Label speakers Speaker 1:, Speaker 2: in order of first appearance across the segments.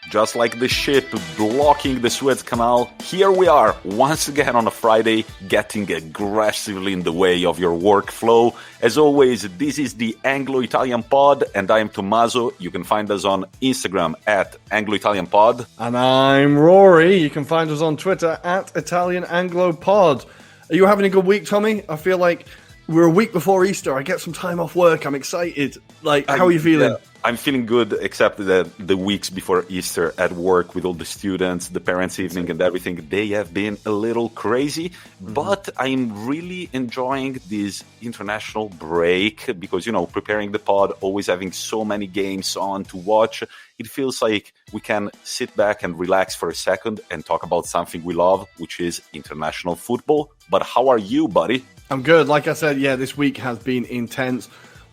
Speaker 1: Just like the ship blocking the Suez Canal, here we are once again on a Friday, getting aggressively in the way of your workflow. As always, this is the Anglo-Italian Pod, and I am Tommaso. You can find us on Instagram at Anglo-Italian Pod.
Speaker 2: And I'm Rory. You can find us on Twitter at Italian Anglo Pod. Are you having a good week, Tommy? I feel like we're a week before Easter. I get some time off work. I'm excited. How are you feeling?
Speaker 1: I'm feeling good, except that the weeks before Easter at work with all the students, the parents' evening and everything, they have been a little crazy. But I'm really enjoying this international break because, preparing the pod, always having so many games on to watch, it feels like we can sit back and relax for a second and talk about something we love, which is international football. But how are you, buddy?
Speaker 2: I'm good. Like I said, this week has been intense.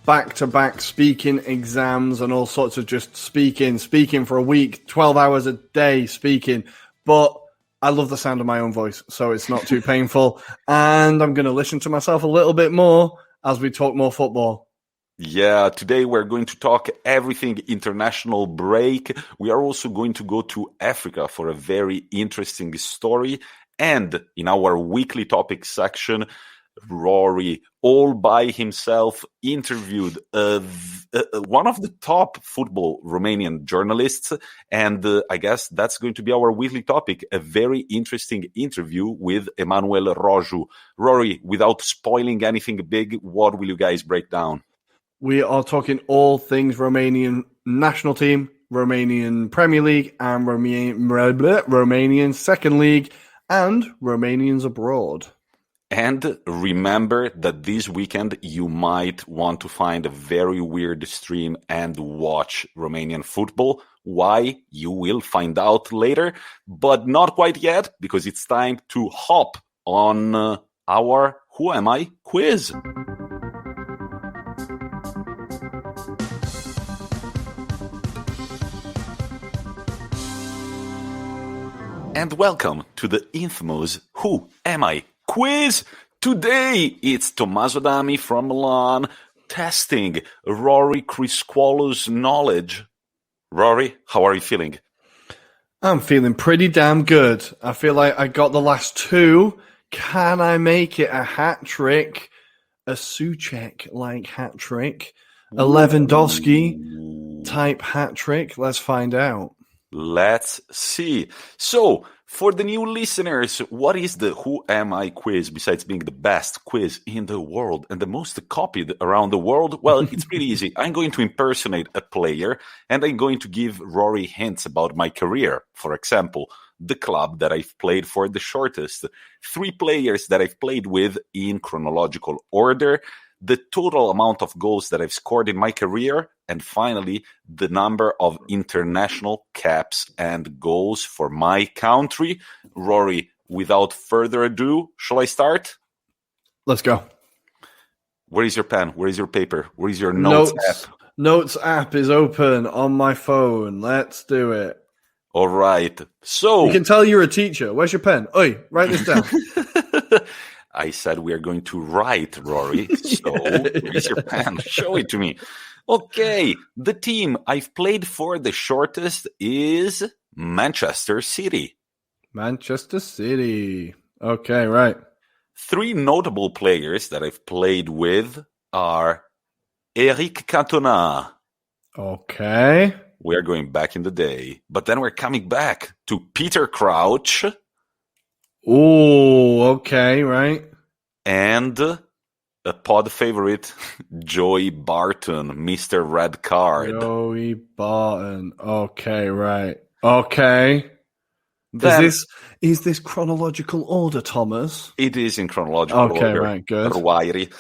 Speaker 2: Back-to-back speaking exams and all sorts of just speaking for a week, 12 hours a day speaking. But I love the sound of my own voice, so it's not too painful. And I'm going to listen to myself a little bit more as we talk more football.
Speaker 1: Yeah, today we're going to talk everything international break. We are also going to go to Africa for a very interesting story. And in our weekly topic section, Rory, all by himself, interviewed one of the top football Romanian journalists, and I guess that's going to be our weekly topic, a very interesting interview with Emanuel Roşu. Rory, without spoiling anything big, what will you guys break down?
Speaker 2: We are talking all things Romanian national team, Romanian Premier League, and Romanian Second League, and Romanians abroad.
Speaker 1: And remember that this weekend you might want to find a very weird stream and watch Romanian football. Why? You will find out later, but not quite yet, because it's time to hop on our Who Am I quiz. And welcome to the infamous Who Am I quiz. Today, it's Tommaso Dami from Milan testing Rory Criscuolo's knowledge. Rory, how are you feeling?
Speaker 2: I'm feeling pretty damn good. I feel like I got the last two. Can I make it a hat trick? A Souček-like hat trick? A Lewandowski type hat trick? Let's find out.
Speaker 1: Let's see. So, for the new listeners, what is the Who Am I quiz besides being the best quiz in the world and the most copied around the world? Well, it's pretty easy. I'm going to impersonate a player and I'm going to give Rory hints about my career. For example, the club that I've played for the shortest, 3 players that I've played with in chronological order, the total amount of goals that I've scored in my career, and finally, the number of international caps and goals for my country. Rory, without further ado, shall I start?
Speaker 2: Let's go.
Speaker 1: Where is your pen? Where is your paper? Where is your notes app?
Speaker 2: Notes app is open on my phone. Let's do it.
Speaker 1: All right. So
Speaker 2: you can tell you're a teacher. Where's your pen? Oi, write this down.
Speaker 1: I said we are going to write, Rory. So where's your pen? Show it to me. Okay, the team I've played for the shortest is Manchester City.
Speaker 2: Manchester City. Okay, right.
Speaker 1: 3 notable players that I've played with are Eric Cantona.
Speaker 2: Okay.
Speaker 1: We are going back in the day, but then we're coming back to Peter Crouch.
Speaker 2: Oh, okay, right.
Speaker 1: And a pod favorite, Joey Barton, Mr. Red Card.
Speaker 2: Joey Barton. Okay, right. Okay.
Speaker 1: Then,
Speaker 2: is this chronological order, Thomas?
Speaker 1: It is in chronological order.
Speaker 2: Okay, right, good.
Speaker 1: Ruairi.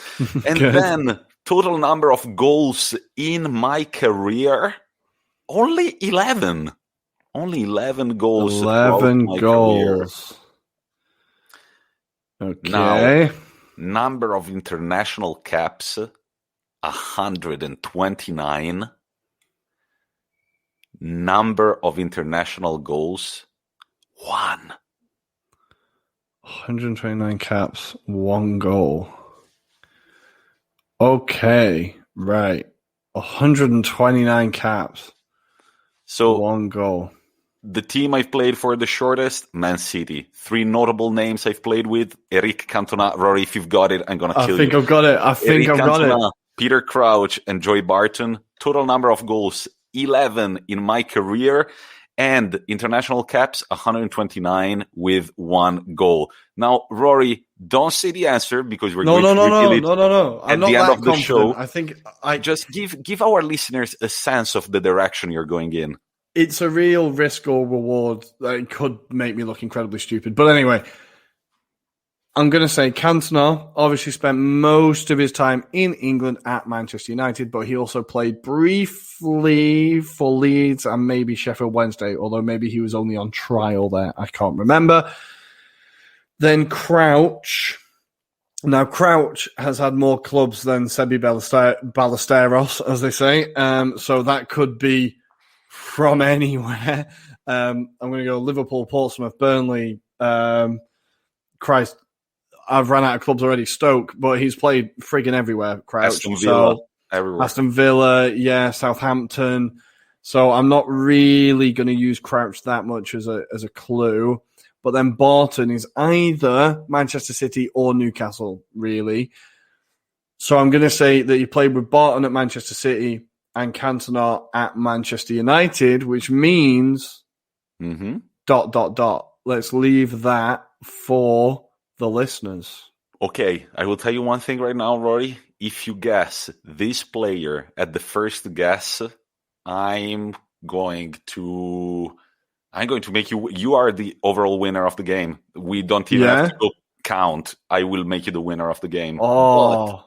Speaker 1: And
Speaker 2: good.
Speaker 1: Then, total number of goals in my career, only 11. Only 11 goals.
Speaker 2: 11 goals.
Speaker 1: Career.
Speaker 2: Okay.
Speaker 1: Now, number of international caps, 129. Number of international goals, 1.
Speaker 2: 129 caps, 1 goal. Okay, right. 129 caps,
Speaker 1: So
Speaker 2: 1 goal.
Speaker 1: The team I've played for the shortest, Man City. 3 notable names I've played with, Eric Cantona. Rory, if you've got it, I'm going to kill you.
Speaker 2: I think I've got it.
Speaker 1: Eric Cantona, Peter Crouch, and Joey Barton. Total number of goals, 11 in my career. And international caps, 129 with 1 goal. Now, Rory, don't say the answer because we're going to reveal it
Speaker 2: I'm
Speaker 1: at
Speaker 2: not
Speaker 1: the end
Speaker 2: that
Speaker 1: of the
Speaker 2: confident.
Speaker 1: show.
Speaker 2: I think
Speaker 1: just give our listeners a sense of the direction you're going in.
Speaker 2: It's a real risk or reward that it could make me look incredibly stupid. But anyway, I'm going to say Cantona obviously spent most of his time in England at Manchester United, but he also played briefly for Leeds and maybe Sheffield Wednesday, although maybe he was only on trial there. I can't remember. Then Crouch. Now, Crouch has had more clubs than Sebi Ballesteros, as they say. So that could be from anywhere. I'm going to go Liverpool, Portsmouth, Burnley. Christ, I've run out of clubs already. Stoke, but he's played friggin' everywhere. Crouch.
Speaker 1: Aston Villa, everywhere.
Speaker 2: Aston Villa, yeah, Southampton. So I'm not really going to use Crouch that much as a clue. But then Barton is either Manchester City or Newcastle, really. So I'm going to say that he played with Barton at Manchester City and Cantona at Manchester United, which means ... Let's leave that for the listeners.
Speaker 1: Okay, I will tell you one thing right now, Rory. If you guess this player at the first guess, I'm going to make you are the overall winner of the game. We don't even have to go count. I will make you the winner of the game. But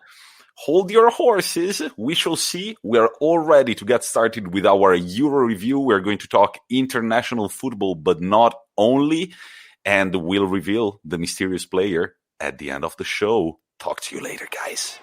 Speaker 1: hold your horses. We shall see. We are all ready to get started with our Euro review. We're going to talk international football, but not only. And we'll reveal the mysterious player at the end of the show. Talk to you later, guys.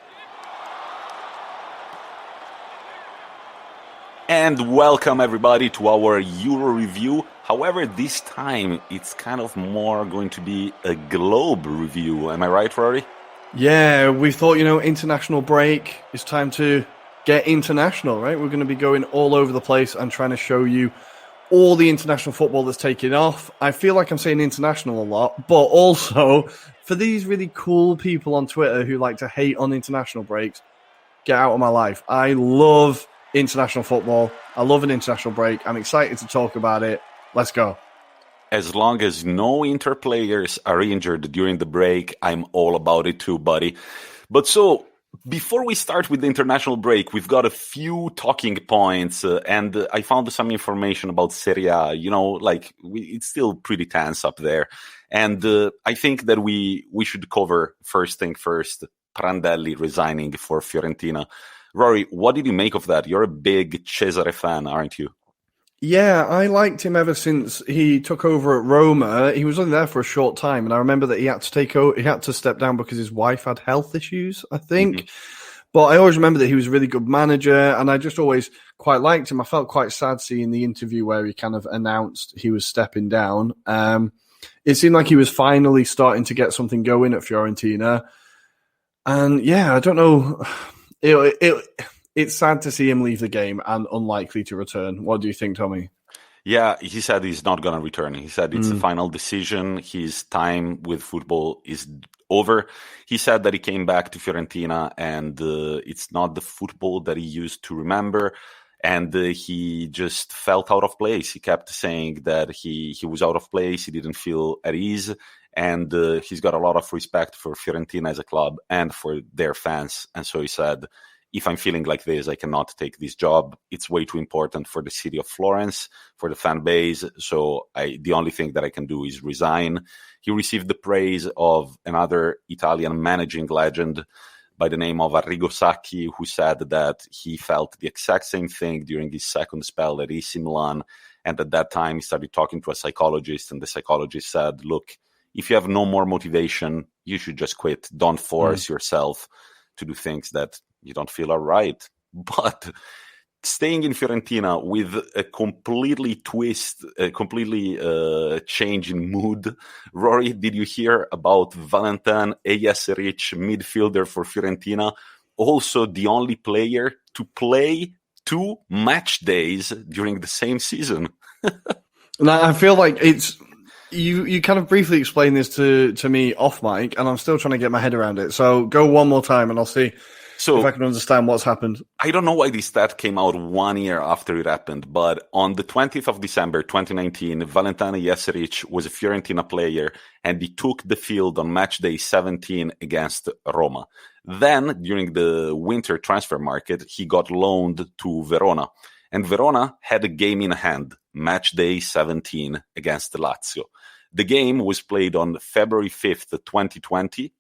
Speaker 1: And welcome, everybody, to our Euro review. However, this time, it's kind of more going to be a globe review. Am I right, Rory?
Speaker 2: Yeah, we thought, international break. It's time to get international, right? We're going to be going all over the place and trying to show you all the international football that's taken off. I feel like I'm saying international a lot, but also for these really cool people on Twitter who like to hate on international breaks, get out of my life. I love international football. I love an international break. I'm excited to talk about it. Let's go.
Speaker 1: As long as no Inter players are injured during the break, I'm all about it too, buddy. But so, before we start with the international break, we've got a few talking points, and I found some information about Serie A. It's still pretty tense up there. And I think that we should cover first thing first, Prandelli resigning for Fiorentina. Rory, what did you make of that? You're a big Cesare fan, aren't you?
Speaker 2: Yeah, I liked him ever since he took over at Roma. He was only there for a short time, and I remember that he had to step down because his wife had health issues, I think. Mm-hmm. But I always remember that he was a really good manager, and I just always quite liked him. I felt quite sad seeing the interview where he kind of announced he was stepping down. It seemed like he was finally starting to get something going at Fiorentina. And yeah, I don't know. It's sad to see him leave the game and unlikely to return. What do you think, Tommy?
Speaker 1: Yeah, he said he's not going to return. He said it's a final decision. His time with football is over. He said that he came back to Fiorentina and it's not the football that he used to remember. And he just felt out of place. He kept saying that he was out of place. He didn't feel at ease. And he's got a lot of respect for Fiorentina as a club and for their fans. And so he said, if I'm feeling like this, I cannot take this job. It's way too important for the city of Florence, for the fan base. So the only thing that I can do is resign. He received the praise of another Italian managing legend by the name of Arrigo Sacchi, who said that he felt the exact same thing during his second spell at AC Milan. And at that time, he started talking to a psychologist, and the psychologist said, look, if you have no more motivation, you should just quit. Don't force yourself to do things that you don't feel are right. But staying in Fiorentina with a completely change in mood. Rory, did you hear about Valentin Ejaseric, midfielder for Fiorentina? Also the only player to play 2 match days during the same season.
Speaker 2: And I feel like it's you kind of briefly explained this to me off mic, and I'm still trying to get my head around it. So go one more time, and I'll see if I can understand what's happened.
Speaker 1: I don't know why this stat came out 1 year after it happened, but on the 20th of December 2019, Valentin Jeseric was a Fiorentina player, and he took the field on match day 17 against Roma. Then, during the winter transfer market, he got loaned to Verona. And Verona had a game in hand, match day 17 against Lazio. The game was played on February 5th, 2020,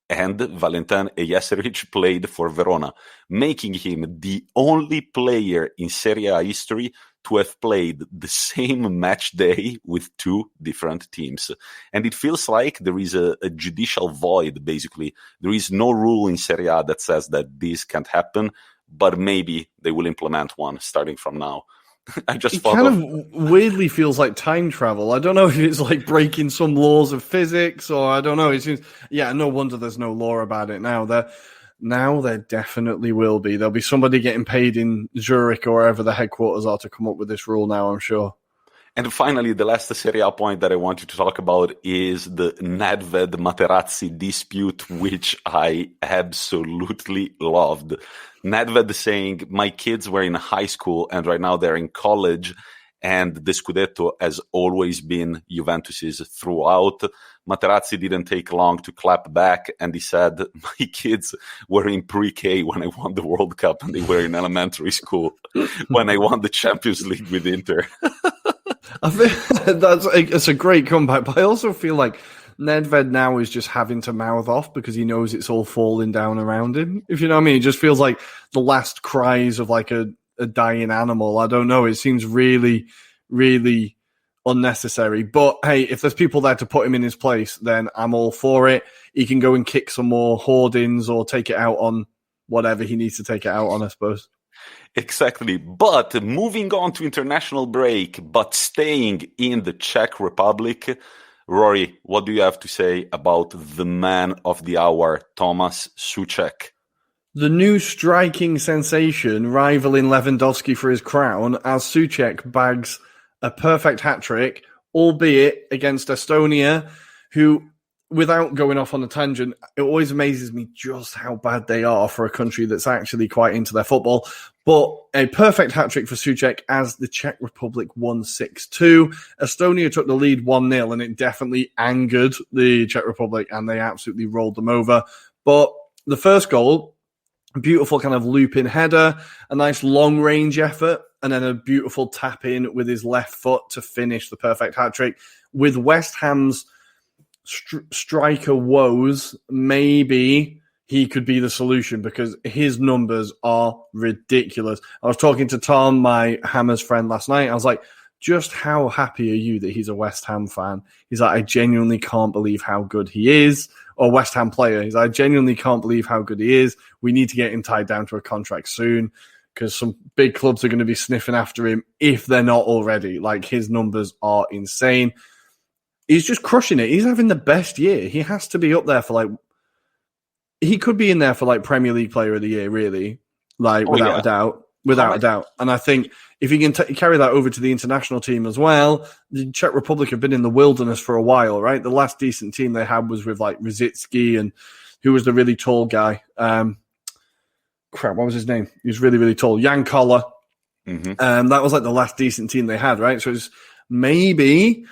Speaker 1: and Valentin Jeseric played for Verona, making him the only player in Serie A history to have played the same match day with two different teams. And it feels like there is a judicial void, basically. There is no rule in Serie A that says that this can't happen, but maybe they will implement one starting from now. I just
Speaker 2: it kind of weirdly feels like time travel. I don't know if it's like breaking some laws of physics, or I don't know. It seems, no wonder there's no law about it now. There definitely will be. There'll be somebody getting paid in Zurich or wherever the headquarters are to come up with this rule now, I'm sure.
Speaker 1: And finally, the last Serie A point that I want you to talk about is the Nedved-Materazzi dispute, which I absolutely loved. Nedved saying, my kids were in high school and right now they're in college, and the Scudetto has always been Juventus's throughout. Materazzi didn't take long to clap back, and he said, my kids were in pre-K when I won the World Cup, and they were in elementary school when I won the Champions League with Inter.
Speaker 2: I think it's a great comeback, but I also feel like Nedved now is just having to mouth off because he knows it's all falling down around him. If you know what I mean, it just feels like the last cries of like a dying animal. I don't know. It seems really, really unnecessary. But hey, if there's people there to put him in his place, then I'm all for it. He can go and kick some more hoardings or take it out on whatever he needs to take it out on, I suppose.
Speaker 1: Exactly. But moving on to international break, but staying in the Czech Republic, Rory, what do you have to say about the man of the hour, Tomáš Souček?
Speaker 2: The new striking sensation rivaling Lewandowski for his crown as Souček bags a perfect hat-trick, albeit against Estonia, who, without going off on a tangent, it always amazes me just how bad they are for a country that's actually quite into their football. But a perfect hat-trick for Souček as the Czech Republic won 6-2. Estonia took the lead 1-0, and it definitely angered the Czech Republic, and they absolutely rolled them over. But the first goal, a beautiful kind of loop-in header, a nice long-range effort, and then a beautiful tap-in with his left foot to finish the perfect hat-trick. With West Ham's striker woes, maybe he could be the solution because his numbers are ridiculous. I was talking to Tom, my Hammers friend, last night. I was like, just how happy are you that he's a West Ham fan? He's like, I genuinely can't believe how good he is. Or West Ham player. He's like, I genuinely can't believe how good he is. We need to get him tied down to a contract soon because some big clubs are going to be sniffing after him if they're not already. Like, his numbers are insane. He's just crushing it. He's having the best year. He has to be up there for like, he could be in there for like Premier League Player of the Year, really, like without a doubt. And I think if he can carry that over to the international team as well, the Czech Republic have been in the wilderness for a while, right? The last decent team they had was with like Rosicky and who was the really tall guy? What was his name? He was really, really tall. Jan Koller. Mm-hmm. That was like the last decent team they had, right? So it's maybe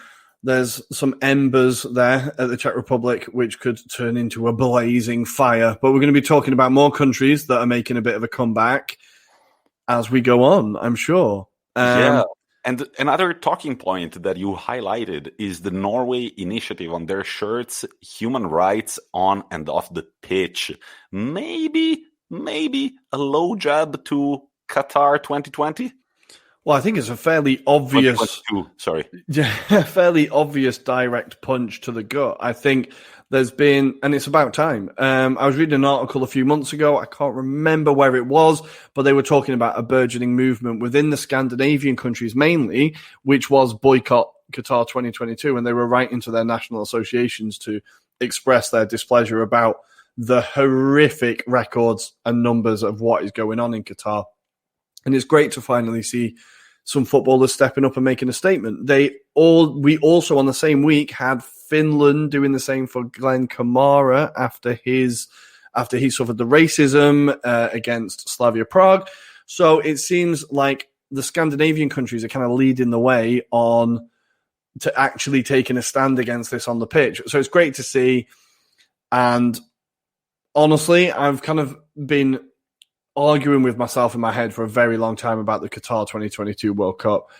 Speaker 2: there's some embers there at the Czech Republic which could turn into a blazing fire. But we're going to be talking about more countries that are making a bit of a comeback as we go on, I'm sure.
Speaker 1: Yeah. And another talking point that you highlighted is the Norway initiative on their shirts, human rights on and off the pitch. Maybe a low jab to Qatar 2020?
Speaker 2: Well, I think it's a fairly obvious, fairly obvious direct punch to the gut. I think there's been, and it's about time. I was reading an article a few months ago. I can't remember where it was, but they were talking about a burgeoning movement within the Scandinavian countries mainly, which was boycott Qatar 2022. And they were writing to their national associations to express their displeasure about the horrific records and numbers of what is going on in Qatar. And it's great to finally see some footballers stepping up and making a statement. We also on the same week had Finland doing the same for Glenn Kamara after he suffered the racism against Slavia Prague. So it seems like the Scandinavian countries are kind of leading the way to actually taking a stand against this on the pitch. So it's great to see. And honestly, I've kind of been arguing with myself in my head for a very long time about the Qatar 2022 World Cup.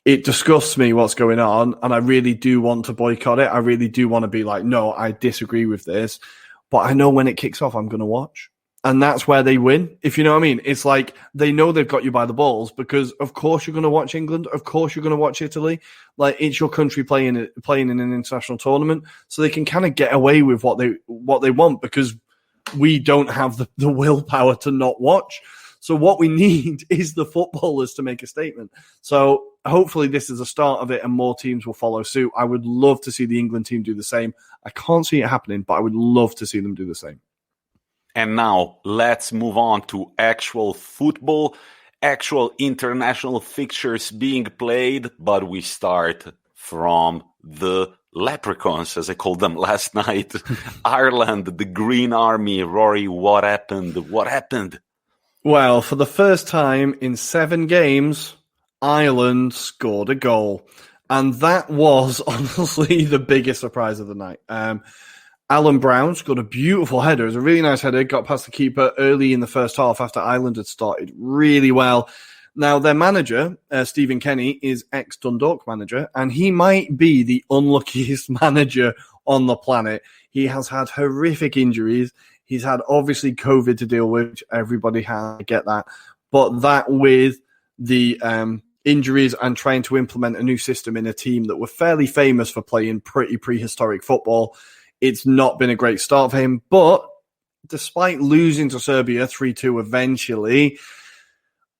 Speaker 2: It disgusts me what's going on, and I really do want to boycott it. I really do want to be like, no, I disagree with this. But I know when it kicks off, I'm going to watch. And that's where they win, if you know what I mean. It's like they know they've got you by the balls because, of course, you're going to watch England. Of course, you're going to watch Italy. Like, it's your country playing in an international tournament. So they can kind of get away with what they want because we don't have the willpower to not watch. So what we need is the footballers to make a statement. So hopefully this is the start of it and more teams will follow suit. I would love to see the England team do the same. I can't see it happening, but I would love to see them do the same.
Speaker 1: And now let's move on to actual football, actual international fixtures being played. But we start from the leprechauns, as I called them last night. Ireland, the Green Army. Rory, what happened? What happened?
Speaker 2: Well, for the first time in 7 games, Ireland scored a goal. And that was honestly the biggest surprise of the night. Alan Brown scored a beautiful header. It was a really nice header. Got past the keeper early in the first half after Ireland had started really well. Now, their manager, Stephen Kenny, is ex-Dundalk manager, and he might be the unluckiest manager on the planet. He has had horrific injuries. He's had, obviously, COVID to deal with, which everybody has, I get that. But that with the injuries and trying to implement a new system in a team that were fairly famous for playing pretty prehistoric football, it's not been a great start for him. But despite losing to Serbia 3-2 eventually,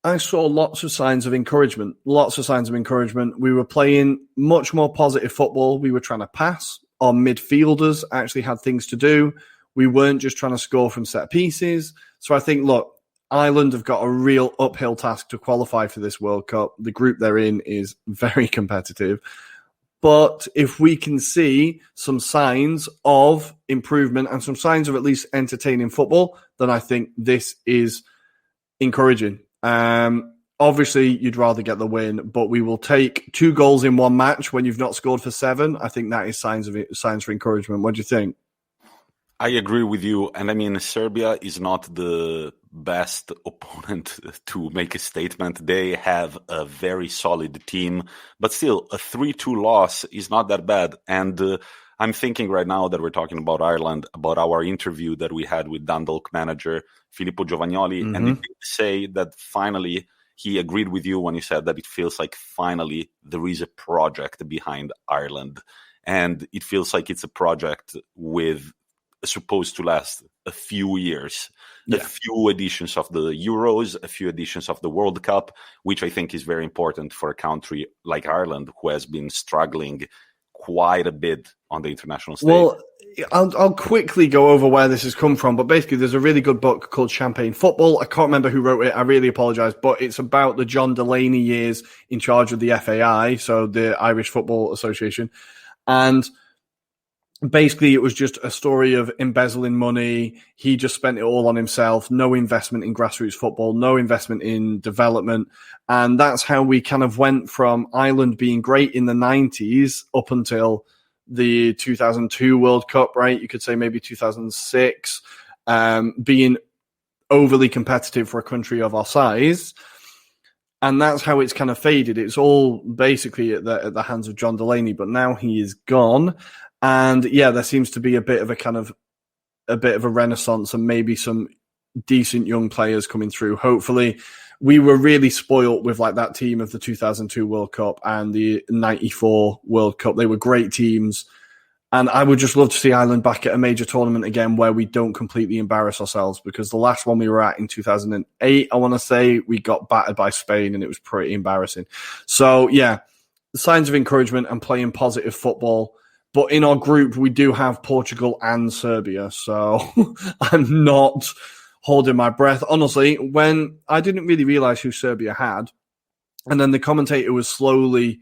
Speaker 2: I saw lots of signs of encouragement. We were playing much more positive football. We were trying to pass. Our midfielders actually had things to do. We weren't just trying to score from set pieces. So I think, look, Ireland have got a real uphill task to qualify for this World Cup. The group they're in is very competitive. But if we can see some signs of improvement and some signs of at least entertaining football, then I think this is encouraging. Obviously, you'd rather get the win, but we will take 2 goals in one match when you've not scored for 7. I think that is signs for encouragement. What do you think?
Speaker 1: I agree with you. And I mean, Serbia is not the best opponent to make a statement. They have a very solid team, but still a 3-2 loss is not that bad. And I'm thinking right now that we're talking about Ireland, about our interview that we had with Dundalk manager Filippo Giovagnoli. Mm-hmm. And he did say that finally he agreed with you when you said that it feels like finally there is a project behind Ireland. And it feels like it's a project supposed to last a few years, a few editions of the Euros, a few editions of the World Cup, which I think is very important for a country like Ireland, who has been struggling quite a bit on the international stage. Well,
Speaker 2: I'll quickly go over where this has come from, but basically there's a really good book called Champagne Football. I can't remember who wrote it. I really apologise, but it's about the John Delaney years in charge of the FAI, so the Irish Football Association. And basically, it was just a story of embezzling money. He just spent it all on himself. No investment in grassroots football, no investment in development. And that's how we kind of went from Ireland being great in the 90s up until the 2002 World Cup, right? You could say maybe 2006, being overly competitive for a country of our size. And that's how it's kind of faded. It's all basically at the hands of John Delaney, but now he is gone. And yeah, there seems to be a bit of a renaissance and maybe some decent young players coming through. Hopefully, we were really spoilt with like that team of the 2002 World Cup and the 94 World Cup. They were great teams. And I would just love to see Ireland back at a major tournament again where we don't completely embarrass ourselves, because the last one we were at in 2008, I want to say, we got battered by Spain and it was pretty embarrassing. So yeah, signs of encouragement and playing positive football. But in our group, we do have Portugal and Serbia. So I'm not holding my breath. Honestly, when I didn't really realize who Serbia had And then the commentator was slowly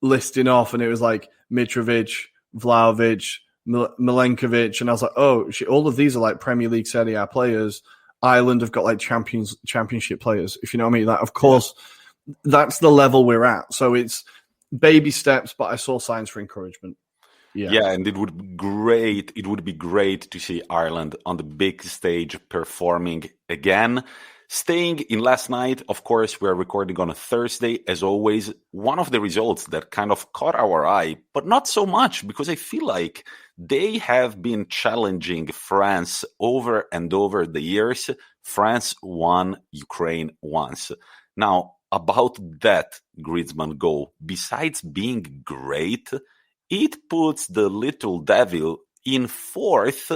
Speaker 2: listing off, and it was like Mitrovic, Vlahovic, Milenkovic, and I was like, oh, shit, all of these are like Premier League Serie A players. Ireland have got like championship players, if you know what I mean. That, of course, that's the level we're at. So it's baby steps, but I saw signs for encouragement.
Speaker 1: Yeah, and it would be great to see Ireland on the big stage performing again. Staying in last night, of course, we're recording on a Thursday, as always. One of the results that kind of caught our eye, but not so much, because I feel like they have been challenging France over and over the years. France won Ukraine once. Now, about that Griezmann goal, besides being great, it puts the little devil in fourth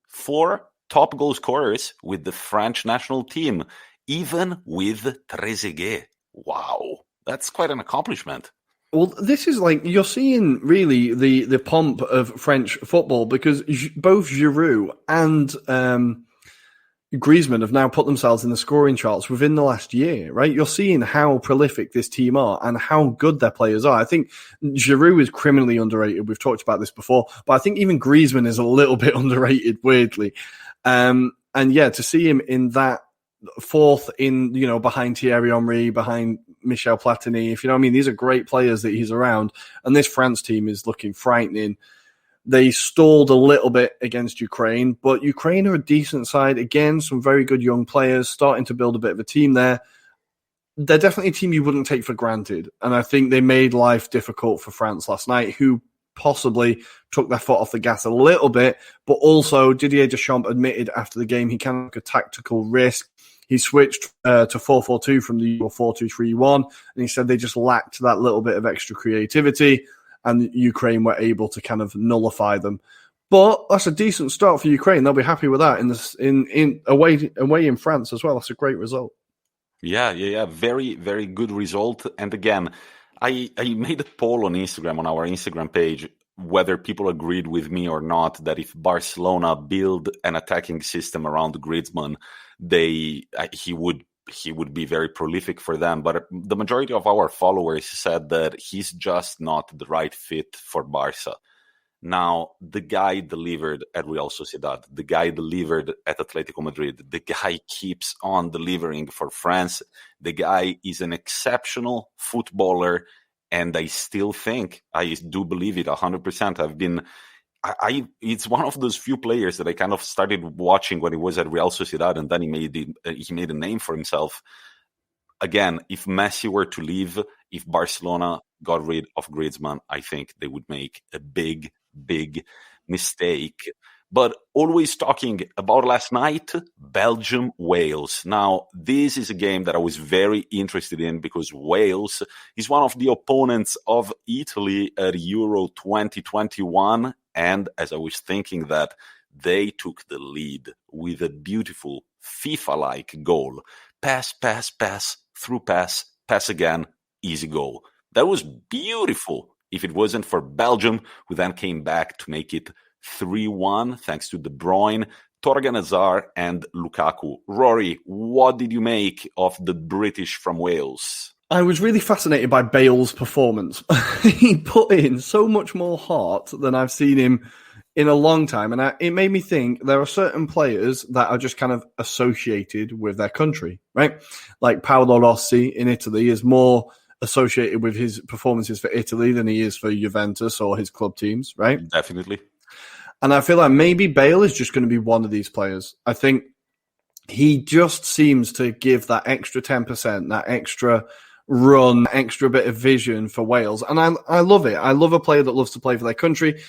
Speaker 1: for top goal scorers with the French national team, even with Trezeguet. Wow, that's quite an accomplishment.
Speaker 2: Well, this is like, you're seeing really the pomp of French football, because both Giroud and Griezmann have now put themselves in the scoring charts within the last year, right? You're seeing how prolific this team are and how good their players are. I think Giroud is criminally underrated. We've talked about this before, but I think even Griezmann is a little bit underrated, weirdly. And yeah, to see him in that fourth in, you know, behind Thierry Henry, behind Michel Platini, if you know what I mean, these are great players that he's around. And this France team is looking frightening. They stalled a little bit against Ukraine, but Ukraine are a decent side. Again, some very good young players starting to build a bit of a team there. They're definitely a team you wouldn't take for granted. And I think they made life difficult for France last night, who possibly took their foot off the gas a little bit. But also, Didier Deschamps admitted after the game he can take a tactical risk. He switched to 4-4-2 from the 4-2-3-1, and he said they just lacked that little bit of extra creativity, and Ukraine were able to kind of nullify them. But that's a decent start for Ukraine. They'll be happy with that in away in France as well. That's a great result.
Speaker 1: Yeah. Very, very good result. And again, I made a poll on Instagram, on our Instagram page, whether people agreed with me or not, that if Barcelona build an attacking system around Griezmann, he would be very prolific for them. But the majority of our followers said that he's just not the right fit for Barca. Now, the guy delivered at Real Sociedad. The guy delivered at Atletico Madrid. The guy keeps on delivering for France. The guy is an exceptional footballer, and I still think, I do believe it 100%. It's one of those few players that I kind of started watching when he was at Real Sociedad, and then he made a name for himself. Again, if Messi were to leave, if Barcelona got rid of Griezmann, I think they would make a big mistake. But always talking about last night, Belgium-Wales. Now, this is a game that I was very interested in because Wales is one of the opponents of Italy at Euro 2021. And as I was thinking that, they took the lead with a beautiful FIFA-like goal. Pass, through pass again, easy goal. That was beautiful. If it wasn't for Belgium, who then came back to make it 3-1, thanks to De Bruyne, Torgan Hazard, and Lukaku. Rory, what did you make of the British from Wales?
Speaker 2: I was really fascinated by Bale's performance. He put in so much more heart than I've seen him in a long time. And it made me think there are certain players that are just kind of associated with their country, right? Like Paolo Rossi in Italy is more associated with his performances for Italy than he is for Juventus or his club teams, right?
Speaker 1: Definitely.
Speaker 2: And I feel like maybe Bale is just going to be one of these players. I think he just seems to give that extra 10%, that extra run, extra bit of vision for Wales. And I love it. I love a player that loves to play for their country.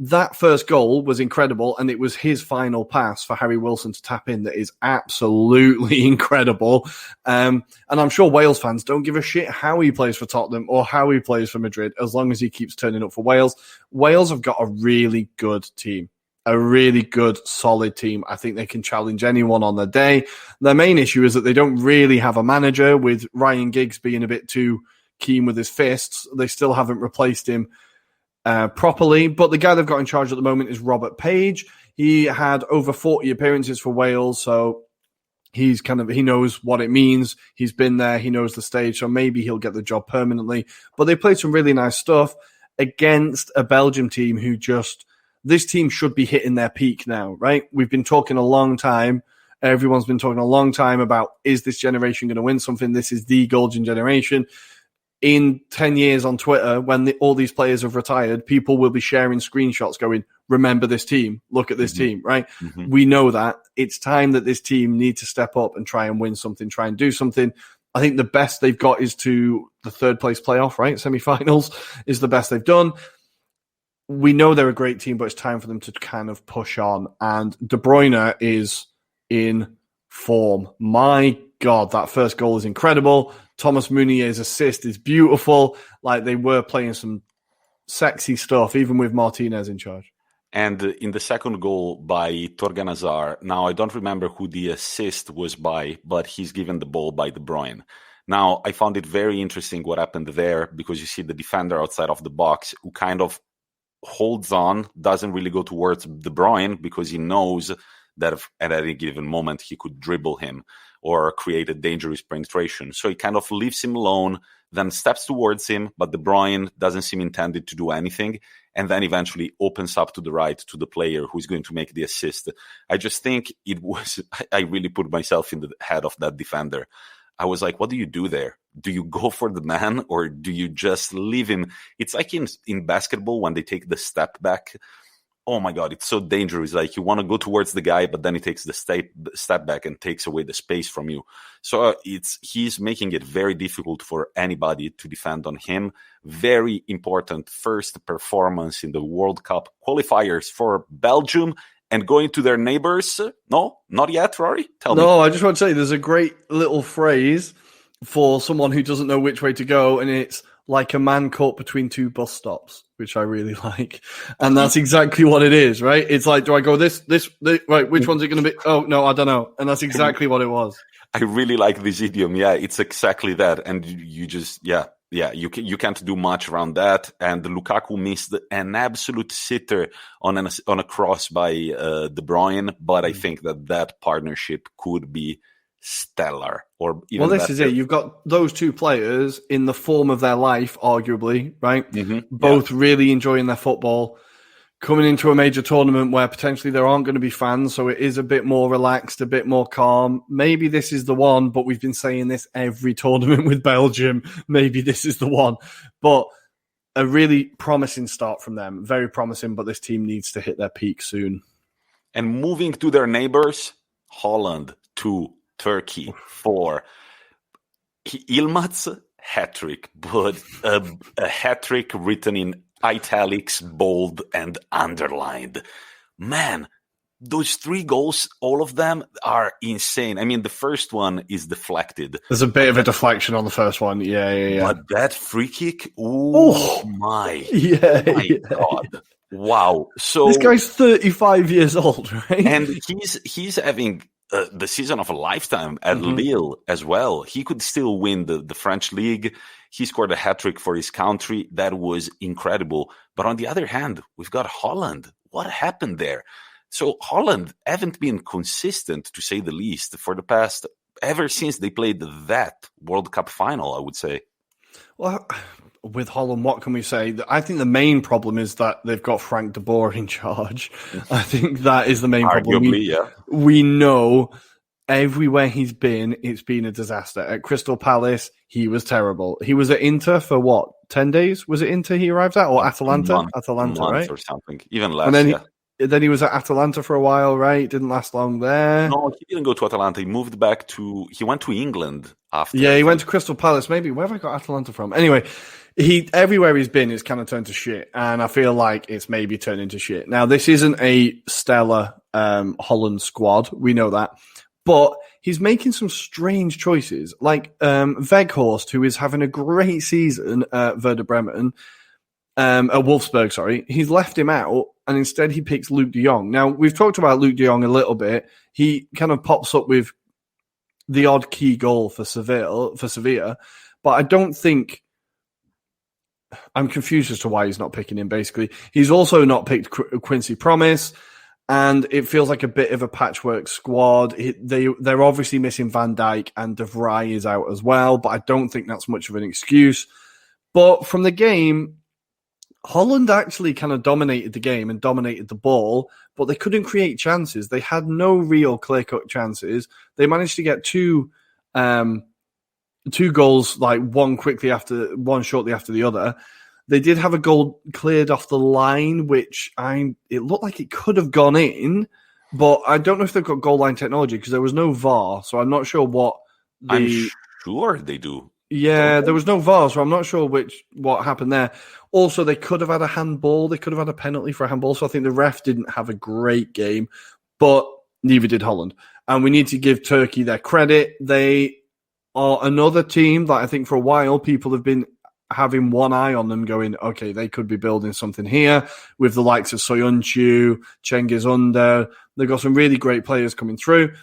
Speaker 2: That first goal was incredible, and it was his final pass for Harry Wilson to tap in that is absolutely incredible. And I'm sure Wales fans don't give a shit how he plays for Tottenham or how he plays for Madrid, as long as he keeps turning up for Wales. Wales have got a really good team, a really good, solid team. I think they can challenge anyone on their day. Their main issue is that they don't really have a manager, with Ryan Giggs being a bit too keen with his fists. They still haven't replaced him properly, but the guy they've got in charge at the moment is Robert Page. He had over 40 appearances for Wales, so he knows what it means. He's been there. He knows the stage. So maybe he'll get the job permanently. But they played some really nice stuff against a Belgium team who this team should be hitting their peak now, right? We've been talking a long time. Everyone's been talking a long time about, is this generation going to win something? This is the golden generation. In 10 years on Twitter, when all these players have retired, people will be sharing screenshots going, remember this team, look at this team, right? Mm-hmm. We know that. It's time that this team need to step up and try and win something, try and do something. I think the best they've got is to the third place playoff, right? Semi-finals is the best they've done. We know they're a great team, but it's time for them to kind of push on. And De Bruyne is in form. My God, that first goal is incredible. Thomas Meunier's assist is beautiful. Like, they were playing some sexy stuff, even with Martinez in charge.
Speaker 1: And in the second goal by Torgan Hazard, now I don't remember who the assist was by, but he's given the ball by De Bruyne. Now, I found it very interesting what happened there, because you see the defender outside of the box who kind of holds on, doesn't really go towards De Bruyne because he knows that at any given moment he could dribble him or create a dangerous penetration. So he kind of leaves him alone, then steps towards him, but De Bruyne doesn't seem intended to do anything, and then eventually opens up to the right to the player who's going to make the assist. I just think I really put myself in the head of that defender. I was like, what do you do there? Do you go for the man, or do you just leave him? It's like in basketball when they take the step back. Oh my God, it's so dangerous. Like, you want to go towards the guy, but then he takes the step back and takes away the space from you. So he's making it very difficult for anybody to defend on him. Very important first performance in the World Cup qualifiers for Belgium. And going to their neighbors? No, not yet, Rory? Tell me.
Speaker 2: No, I just want to say there's a great little phrase for someone who doesn't know which way to go, and it's like a man caught between two bus stops, which I really like. And that's exactly what it is, right? It's like, do I go this, right, which one's it going to be? Oh, no, I don't know. And that's exactly what it was.
Speaker 1: I really like this idiom. Yeah, it's exactly that. And you just, you can't do much around that. And Lukaku missed an absolute sitter on a cross by De Bruyne, but I think that partnership could be stellar. Or even
Speaker 2: well, this
Speaker 1: better.
Speaker 2: is it. You've got those two players in the form of their life, arguably, right? Mm-hmm. Both really enjoying their football, coming into a major tournament where potentially there aren't going to be fans, so it is a bit more relaxed, a bit more calm. Maybe this is the one, but we've been saying this every tournament with Belgium. Maybe this is the one. But a really promising start from them. Very promising, but this team needs to hit their peak soon.
Speaker 1: And moving to their neighbors, Haaland 2, Turkey 4. Yilmaz's hat-trick, but a hat-trick written in italics, bold, and underlined. Man, those 3 goals, all of them are insane. I mean, the first one is deflected.
Speaker 2: There's a bit of a deflection on the first one. Yeah.
Speaker 1: But that free kick, my God. Wow. So
Speaker 2: this guy's 35 years old, right?
Speaker 1: And he's having the season of a lifetime at Lille as well. He could still win the French league. He scored a hat-trick for his country. That was incredible. But on the other hand, we've got Haaland. What happened there? So Haaland haven't been consistent, to say the least, for the past, ever since they played that World Cup final, I would say.
Speaker 2: Well, with Haaland, what can we say? I think the main problem is that they've got Frank de Boer in charge. I think that is the main problem. We know everywhere he's been, it's been a disaster. At Crystal Palace, he was terrible. He was at Inter for 10 days? Was it Inter he arrived at? Or Atalanta? Atalanta, right?
Speaker 1: Or something. Even less, and
Speaker 2: then he was at Atalanta for a while, right? Didn't last long there.
Speaker 1: No, he didn't go to Atalanta. He moved back he went to England after.
Speaker 2: Yeah, he went to Crystal Palace. Maybe, where have I got Atalanta from? Anyway, everywhere he's been is kind of turned to shit. And I feel like it's maybe turned into shit. Now, this isn't a stellar Holland squad. We know that. But he's making some strange choices. Like Weghorst, who is having a great season at Werder Bremen, at Wolfsburg, sorry. He's left him out, and instead he picks Luke de Jong. Now, we've talked about Luke de Jong a little bit. He kind of pops up with the odd key goal for Sevilla, but I don't think... I'm confused as to why he's not picking him, basically. He's also not picked Quincy Promes, And it feels like a bit of a patchwork squad. They're obviously missing Van Dijk, and De Vrij is out as well, but I don't think that's much of an excuse. But from the game, Holland actually kind of dominated the game and dominated the ball, but they couldn't create chances. They had no real clear-cut chances. They managed to get two goals, like one shortly after the other. They did have a goal cleared off the line, which it looked like it could have gone in, but I don't know if they've got goal line technology because there was no VAR, so I'm not sure what
Speaker 1: I'm sure they do.
Speaker 2: Yeah, there was no VAR, so I'm not sure what happened there. Also, they could have had a handball. They could have had a penalty for a handball, so I think the ref didn't have a great game, but neither did Holland. And we need to give Turkey their credit. They are another team that I think for a while people have been having one eye on them going, okay, they could be building something here with the likes of Soyuncu, Cengiz Under. They've got some really great players coming through.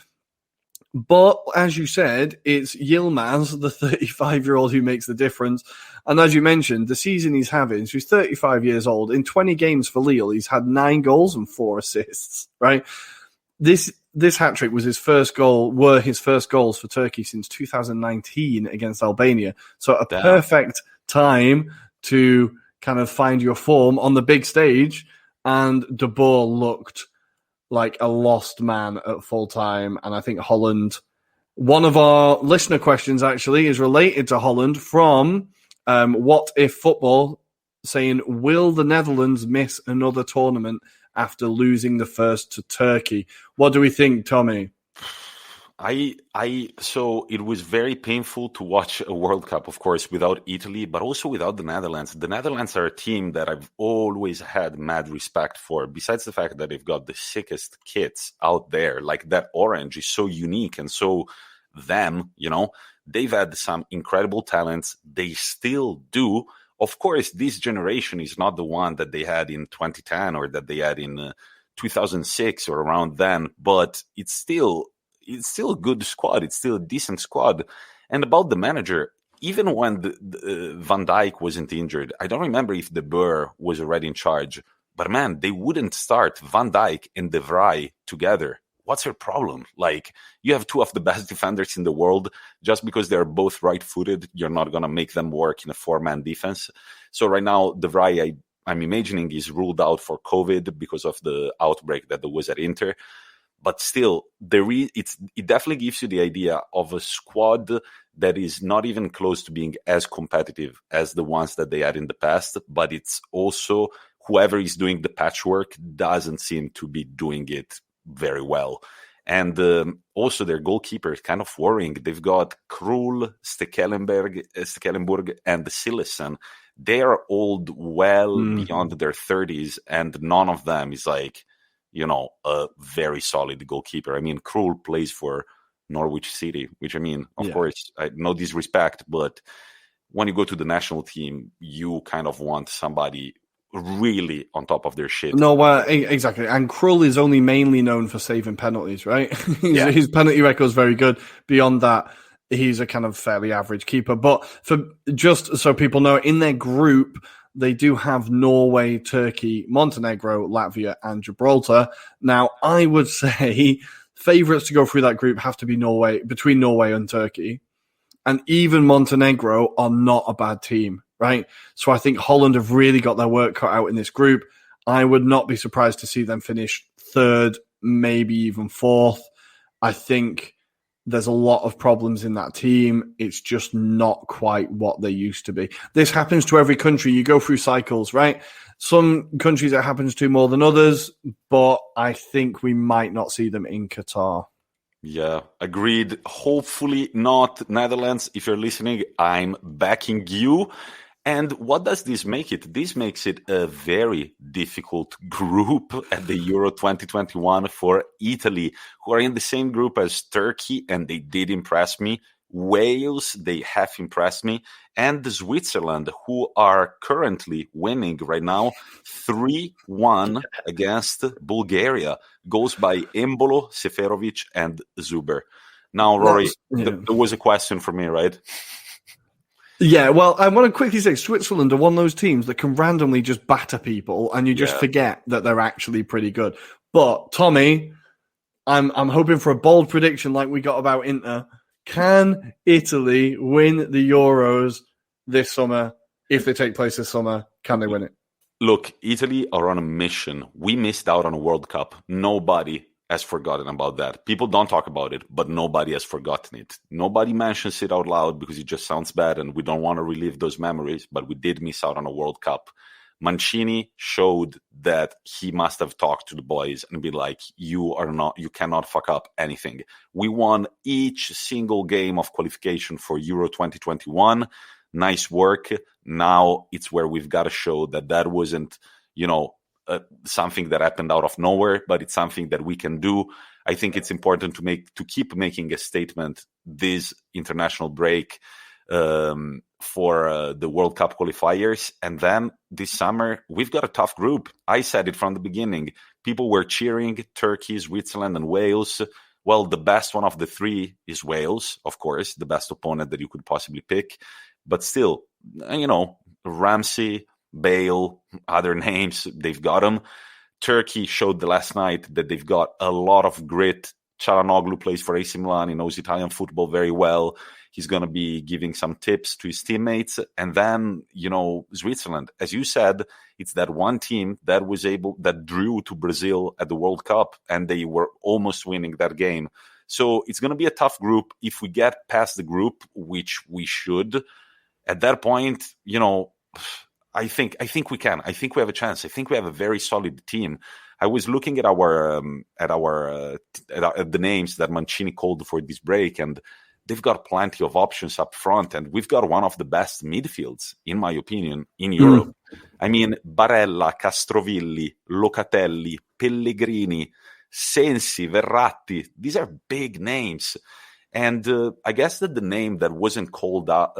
Speaker 2: But as you said, it's Yilmaz, the 35-year-old, who makes the difference. And as you mentioned, the season he's having, so he's 35 years old. In 20 games for Lille, he's had 9 goals and 4 assists, right? This hat-trick was his first goals for Turkey since 2019 against Albania. So perfect time to kind of find your form on the big stage. And De Boer looked like a lost man at full time. And I think Holland, one of our listener questions actually is related to Holland from What If Football, saying, will the Netherlands miss another tournament after losing the first to Turkey? What do we think, Tommy?
Speaker 1: So it was very painful to watch a World Cup, of course, without Italy, but also without the Netherlands. The Netherlands are a team that I've always had mad respect for, besides the fact that they've got the sickest kits out there. Like that orange is so unique and so them, they've had some incredible talents. They still do. Of course, this generation is not the one that they had in 2010 or that they had in 2006 or around then, but it's still a good squad. It's still a decent squad. And about the manager, even when the Van Dijk wasn't injured, I don't remember if De Boer was already in charge, but man, they wouldn't start Van Dijk and De Vrij together. What's your problem? Like, you have 2 of the best defenders in the world. Just because they're both right-footed, you're not going to make them work in a 4-man defense. So right now, De Vrij, I'm imagining, is ruled out for COVID because of the outbreak that there was at Inter. But still, it definitely gives you the idea of a squad that is not even close to being as competitive as the ones that they had in the past. But it's also whoever is doing the patchwork doesn't seem to be doing it very well. And also their goalkeeper is kind of worrying. They've got Krul, Stekelenburg, and Sillessen. They are old, beyond their 30s, and none of them is like, a very solid goalkeeper. I mean, Krul plays for Norwich City, which, of course, no disrespect, but when you go to the national team, you kind of want somebody really on top of their shit.
Speaker 2: No, exactly. And Krul is only mainly known for saving penalties, right? His penalty record is very good. Beyond that, he's a kind of fairly average keeper. But for just so people know, in their group, they do have Norway, Turkey, Montenegro, Latvia, and Gibraltar. Now, I would say favourites to go through that group have to be between Norway and Turkey. And even Montenegro are not a bad team, right? So I think Holland have really got their work cut out in this group. I would not be surprised to see them finish 3rd, maybe even 4th. I think there's a lot of problems in that team. It's just not quite what they used to be. This happens to every country. You go through cycles, right? Some countries it happens to more than others, but I think we might not see them in Qatar.
Speaker 1: Yeah, agreed. Hopefully not. Netherlands, if you're listening, I'm backing you. And what does this make it? This makes it a very difficult group at the Euro 2021 for Italy, who are in the same group as Turkey, and they did impress me. Wales, they have impressed me. And Switzerland, who are currently winning right now 3-1 against Bulgaria. Goals by Embolo, Seferovic, and Zuber. Now, Rory, there was a question for me, right?
Speaker 2: Yeah, well, I want to quickly say Switzerland are one of those teams that can randomly just batter people and you just forget that they're actually pretty good. But Tommy, I'm hoping for a bold prediction like we got about Inter. Can Italy win the Euros this summer? If they take place this summer, can they win it?
Speaker 1: Look, Italy are on a mission. We missed out on a World Cup. Nobody has forgotten about that. People don't talk about it, but nobody has forgotten it. Nobody mentions it out loud because it just sounds bad and we don't want to relive those memories, but we did miss out on a World Cup. Mancini showed that he must have talked to the boys and be like, you cannot fuck up anything. We won each single game of qualification for Euro 2021. Nice work. Now it's where we've got to show that wasn't, something that happened out of nowhere, but it's something that we can do. I think it's important to keep making a statement this international break for the World Cup qualifiers. And then this summer, we've got a tough group. I said it from the beginning. People were cheering Turkey, Switzerland, and Wales. Well, the best one of the three is Wales, of course, the best opponent that you could possibly pick. But still, Ramsey, Bale, other names, they've got them. Turkey showed the last night that they've got a lot of grit. Çalhanoğlu plays for AC Milan. He knows Italian football very well. He's going to be giving some tips to his teammates. And then, Switzerland, as you said, it's that one team that drew to Brazil at the World Cup, and they were almost winning that game. So it's going to be a tough group. If we get past the group, which we should, at that point, I think we can. I think we have a chance. I think we have a very solid team. I was looking at the names that Mancini called for this break, and they've got plenty of options up front, and we've got one of the best midfields, in my opinion, in Europe. I mean, Barella, Castrovilli, Locatelli, Pellegrini, Sensi, Verratti. These are big names. And I guess that the name that wasn't called up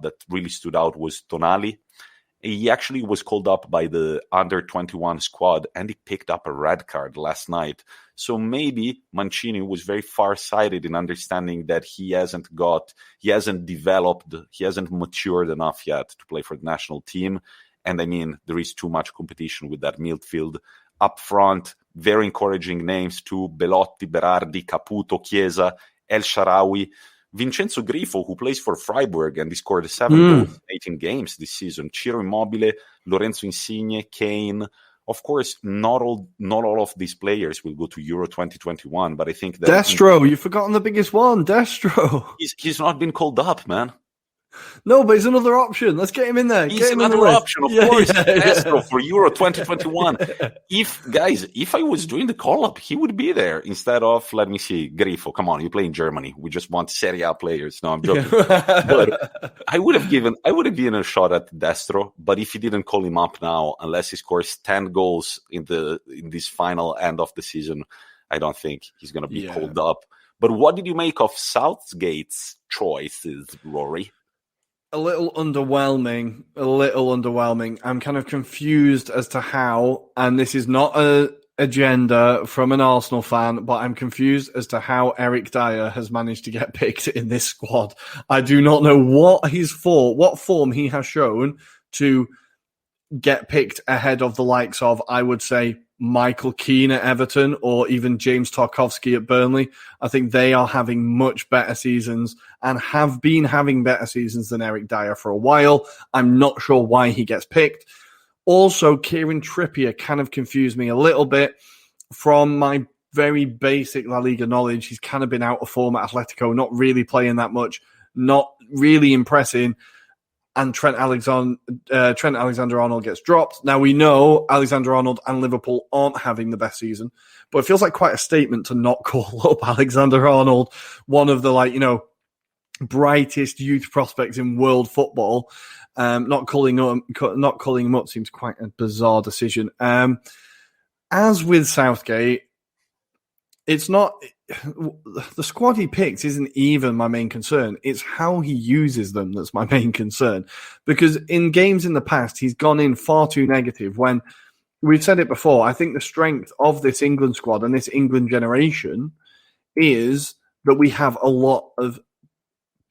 Speaker 1: that really stood out was Tonali. He actually was called up by the under-21 squad, and he picked up a red card last night. So maybe Mancini was very far-sighted in understanding that he hasn't developed, he hasn't matured enough yet to play for the national team. And I mean, there is too much competition with that midfield. Up front, very encouraging names too: Belotti, Berardi, Caputo, Chiesa, El Shaarawy, Vincenzo Grifo, who plays for Freiburg and he scored 7 goals in 18 games this season. Ciro Immobile, Lorenzo Insigne, Kane. Of course, not all of these players will go to Euro 2021, but I think that
Speaker 2: Destro, you've forgotten the biggest one, Destro.
Speaker 1: He's not been called up, man.
Speaker 2: No, but it's another option. Let's get him in there.
Speaker 1: He's another option, of course. Destro for Euro 2021. If I was doing the call-up, he would be there instead of, let me see, Grifo. Come on, you play in Germany. We just want Serie A players. No, I'm joking. But I would have given a shot at Destro, but if he didn't call him up now, unless he scores 10 goals in this final end of the season, I don't think he's going to be called up. But what did you make of Southgate's choices, Rory?
Speaker 2: A little underwhelming. I'm kind of confused as to how, and this is not an agenda from an Arsenal fan, but I'm confused as to how Eric Dyer has managed to get picked in this squad. I do not know what form he has shown to get picked ahead of the likes of, I would say, Michael Keane at Everton or even James Tarkowski at Burnley. I think they are having much better seasons and have been having better seasons than Eric Dyer for a while. I'm not sure why he gets picked. Also, Kieran Trippier kind of confused me a little bit. From my very basic La Liga knowledge, he's kind of been out of form at Atletico, not really playing that much, not really impressing. And Trent Alexander-Arnold gets dropped. Now, we know Alexander-Arnold and Liverpool aren't having the best season, but it feels like quite a statement to not call up Alexander-Arnold, one of the, brightest youth prospects in world football. Not calling him up seems quite a bizarre decision. As with Southgate, it's not... The squad he picks isn't even my main concern. It's how he uses them that's my main concern. Because in games in the past, he's gone in far too negative when, we've said it before, I think the strength of this England squad and this England generation is that we have a lot of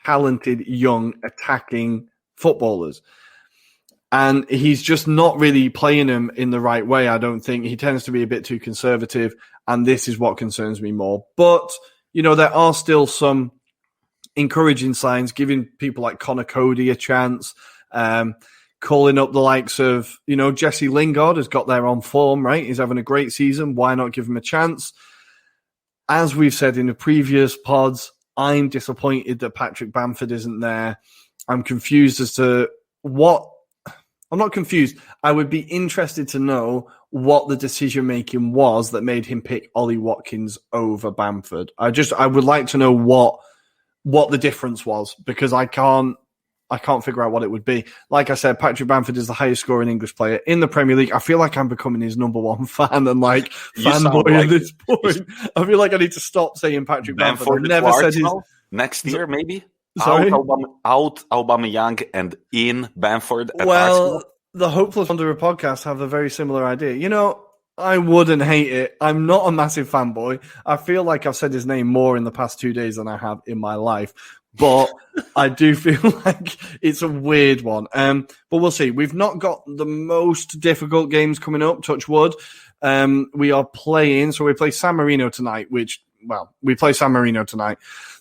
Speaker 2: talented, young, attacking footballers. And he's just not really playing them in the right way, I don't think. He tends to be a bit too conservative, and this is what concerns me more. But, there are still some encouraging signs, giving people like Connor Cody a chance, calling up the likes of, Jesse Lingard has got there on form, right? He's having a great season. Why not give him a chance? As we've said in the previous pods, I'm disappointed that Patrick Bamford isn't there. I'm confused as to what... I'm not confused. I would be interested to know what the decision-making was that made him pick Ollie Watkins over Bamford. I would like to know what the difference was, because I can't figure out what it would be. Like I said, Patrick Bamford is the highest scoring English player in the Premier League. I feel like I'm becoming his number one fan and fanboy at this point. I feel like I need to stop saying Patrick Bamford. I've never said his...
Speaker 1: Next year, maybe?
Speaker 2: Sorry?
Speaker 1: Out Aubameyang and in Bamford at
Speaker 2: Arsenal?
Speaker 1: Arsenal?
Speaker 2: The Hopeless Wanderer podcast have a very similar idea. I wouldn't hate it. I'm not a massive fanboy. I feel like I've said his name more in the past 2 days than I have in my life. But I do feel like it's a weird one. But we'll see. We've not got the most difficult games coming up, touch wood. We are playing, so we play San Marino tonight, we play San Marino tonight.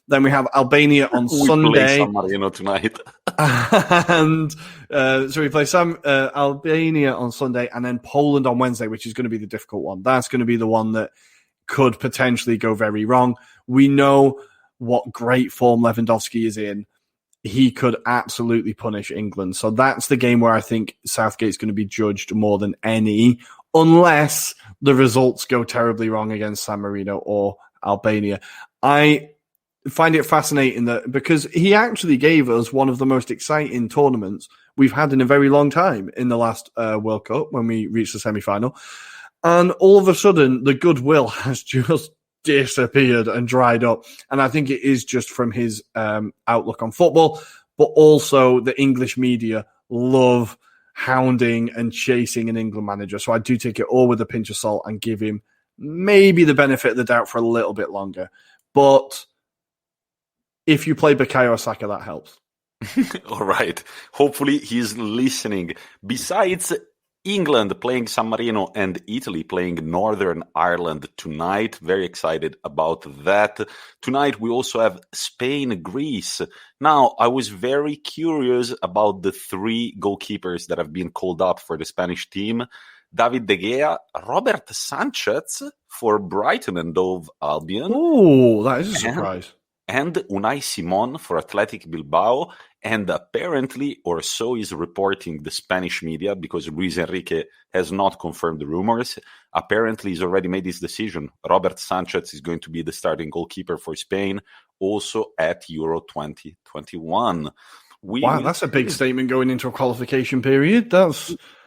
Speaker 2: Then we have Albania on Sunday.
Speaker 1: We play San Marino tonight.
Speaker 2: And so we play Albania on Sunday and then Poland on Wednesday, which is going to be the difficult one. That's going to be the one that could potentially go very wrong. We know what great form Lewandowski is in. He could absolutely punish England. So that's the game where I think Southgate's going to be judged more than any, unless the results go terribly wrong against San Marino or Albania. I find it fascinating that because he actually gave us one of the most exciting tournaments we've had in a very long time in the last World Cup when we reached the semi-final. And all of a sudden, the goodwill has just disappeared and dried up. And I think it is just from his outlook on football, but also the English media love hounding and chasing an England manager. So I do take it all with a pinch of salt and give him maybe the benefit of the doubt for a little bit longer. But if you play Bukayo Saka, that helps.
Speaker 1: All right. Hopefully he's listening. Besides England playing San Marino and Italy playing Northern Ireland tonight, very excited about that. Tonight we also have Spain-Greece. Now, I was very curious about the three goalkeepers that have been called up for the Spanish team. David De Gea, Robert Sanchez for Brighton and Hove Albion.
Speaker 2: Oh, that is a surprise.
Speaker 1: And Unai Simon for Athletic Bilbao. And apparently, or so is reporting the Spanish media, because Luis Enrique has not confirmed the rumors. Apparently, he's already made his decision. Robert Sanchez is going to be the starting goalkeeper for Spain, also at Euro 2021.
Speaker 2: Wow, that's a big statement going into a qualification period.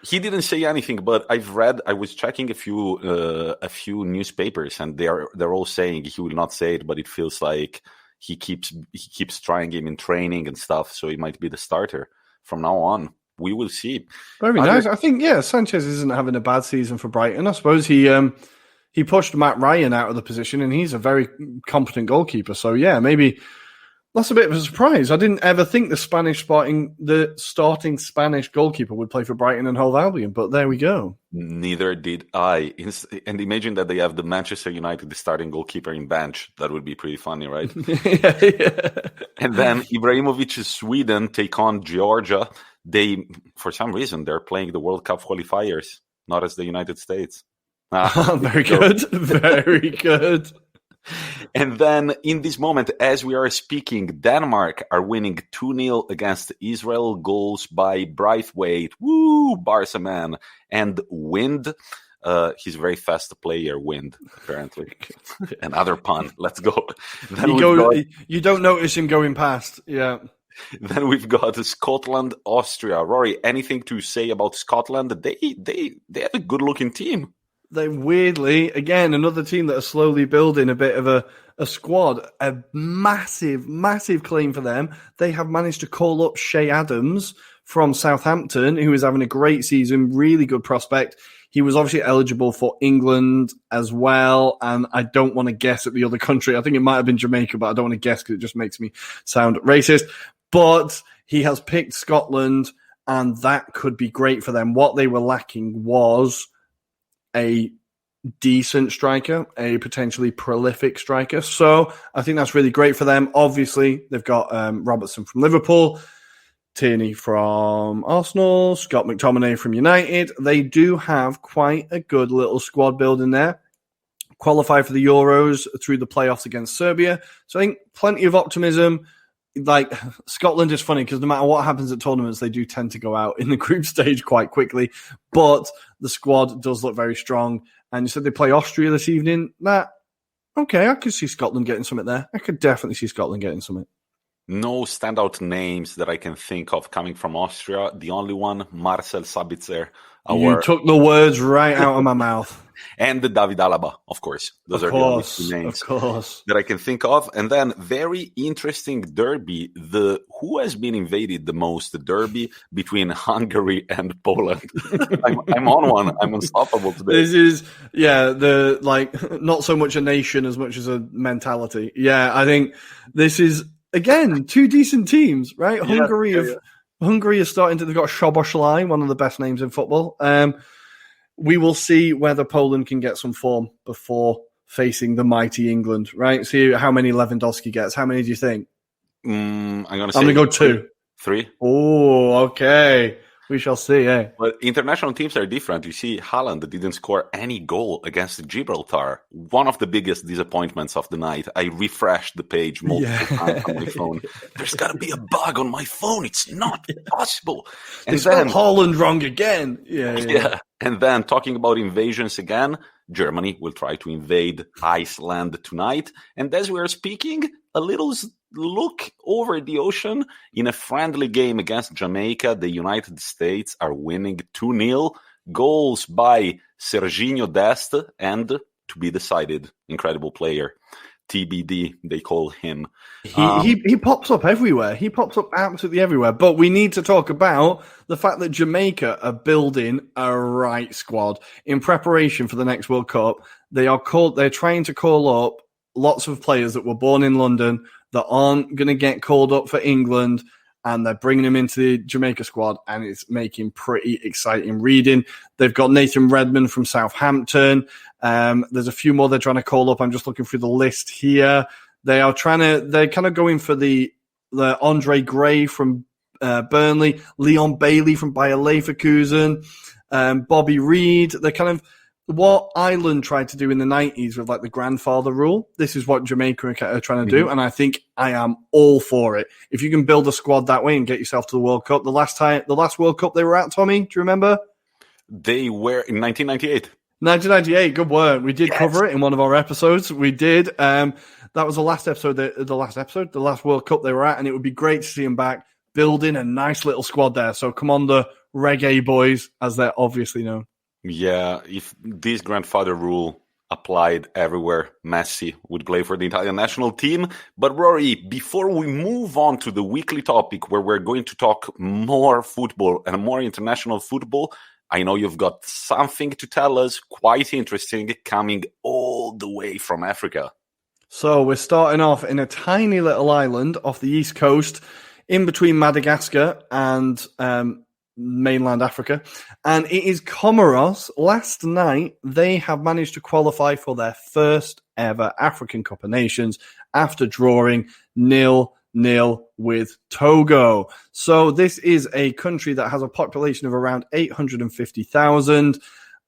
Speaker 1: He didn't say anything, but I was checking a few newspapers, and they're all saying he will not say it, but it feels like he keeps trying him in training and stuff, so he might be the starter from now on. We will see.
Speaker 2: Very nice. I think, Sanchez isn't having a bad season for Brighton. I suppose he pushed Matt Ryan out of the position, and he's a very competent goalkeeper. So, maybe that's a bit of a surprise. I didn't ever think the starting Spanish goalkeeper would play for Brighton and Hove Albion, but there we go.
Speaker 1: Neither did I. And imagine that they have the Manchester United starting goalkeeper in bench. That would be pretty funny, right?
Speaker 2: Yeah.
Speaker 1: And then Ibrahimovic's Sweden take on Georgia. For some reason, they're playing the World Cup qualifiers, not as the United States.
Speaker 2: Very good. Very good.
Speaker 1: And then in this moment, as we are speaking, Denmark are winning 2-0 against Israel, goals by Braithwaite, Barca man, and Wind. He's a very fast player, Wind, apparently. Another pun. Let's go.
Speaker 2: You don't notice him going past. Yeah.
Speaker 1: Then we've got Scotland, Austria. Rory, anything to say about Scotland? They have a good-looking team.
Speaker 2: They weirdly, again, another team that are slowly building a bit of a squad. A massive, massive claim for them. They have managed to call up Shea Adams from Southampton, who is having a great season, really good prospect. He was obviously eligible for England as well, and I don't want to guess at the other country. I think it might have been Jamaica, but I don't want to guess because it just makes me sound racist. But he has picked Scotland, and that could be great for them. What they were lacking was a decent striker, a potentially prolific striker. So I think that's really great for them. Obviously, they've got Robertson from Liverpool, Tierney from Arsenal, Scott McTominay from United. They do have quite a good little squad building there. Qualify for the Euros through the playoffs against Serbia. So I think plenty of optimism. Like, Scotland is funny because no matter what happens at tournaments, they do tend to go out in the group stage quite quickly. But the squad does look very strong. And you said they play Austria this evening. Okay, I could see Scotland getting something there. I could definitely see Scotland getting something.
Speaker 1: No standout names that I can think of coming from Austria. The only one, Marcel Sabitzer.
Speaker 2: You took the words right out of my mouth.
Speaker 1: And the David Alaba, of course. Those are the only two names that I can think of. And then very interesting derby, who has been invaded the most, the derby between Hungary and Poland. I'm on one. I'm unstoppable today.
Speaker 2: This is, not so much a nation as much as a mentality. Yeah, I think this is, again, two decent teams, right?
Speaker 1: Yeah,
Speaker 2: Hungary is starting to, they've got Szoboszlai, one of the best names in football. We will see whether Poland can get some form before facing the mighty England, right? See how many Lewandowski gets. How many do you think?
Speaker 1: I'm going to
Speaker 2: go 2.
Speaker 1: 3.
Speaker 2: Oh, okay. We shall see, eh?
Speaker 1: But international teams are different. You see, Haaland didn't score any goal against Gibraltar. One of the biggest disappointments of the night. I refreshed the page multiple times on my phone. There's got to be a bug on my phone. It's not possible.
Speaker 2: And then Haaland wrong again.
Speaker 1: Yeah. And then talking about invasions again, Germany will try to invade Iceland tonight. And as we are speaking, a little look over the ocean. In a friendly game against Jamaica, the United States are winning 2-0. Goals by Serginho Dest and, to be decided, incredible player. TBD, they call him.
Speaker 2: He pops up everywhere. He pops up absolutely everywhere. But we need to talk about the fact that Jamaica are building a right squad in preparation for the next World Cup. They're trying to call up lots of players that were born in London that aren't going to get called up for England, and they're bringing them into the Jamaica squad, and it's making pretty exciting reading. They've got Nathan Redmond from Southampton. There's a few more they're trying to call up. I'm just looking through the list here. They're kind of going for the Andre Gray from Burnley, Leon Bailey from Bayer Leverkusen, Bobby Reed. They're kind of what Ireland tried to do in the 90s with like the grandfather rule. This is what Jamaica are trying to do, and I think I am all for it. If you can build a squad that way and get yourself to the World Cup. The last World Cup they were at, Tommy, do you remember? They were in 1998. 1998, good work. We did cover it in one of our episodes. We did. That was the last World Cup they were at, and it would be great to see them back building a nice little squad there. So come on, the Reggae Boys, as they're obviously known. Yeah, if this grandfather rule applied everywhere, Messi would play for the Italian national team. But Rory, before we move on to the weekly topic where we're going to talk more football and more international football, I know you've got something to tell us, quite interesting, coming all the way from Africa. So we're starting off in a tiny little island off the east coast, in between Madagascar and mainland Africa, and it is Comoros. Last night, they have managed to qualify for their first ever African Cup of Nations after drawing 0-0 with Togo. So this is a country that has a population of around 850,000,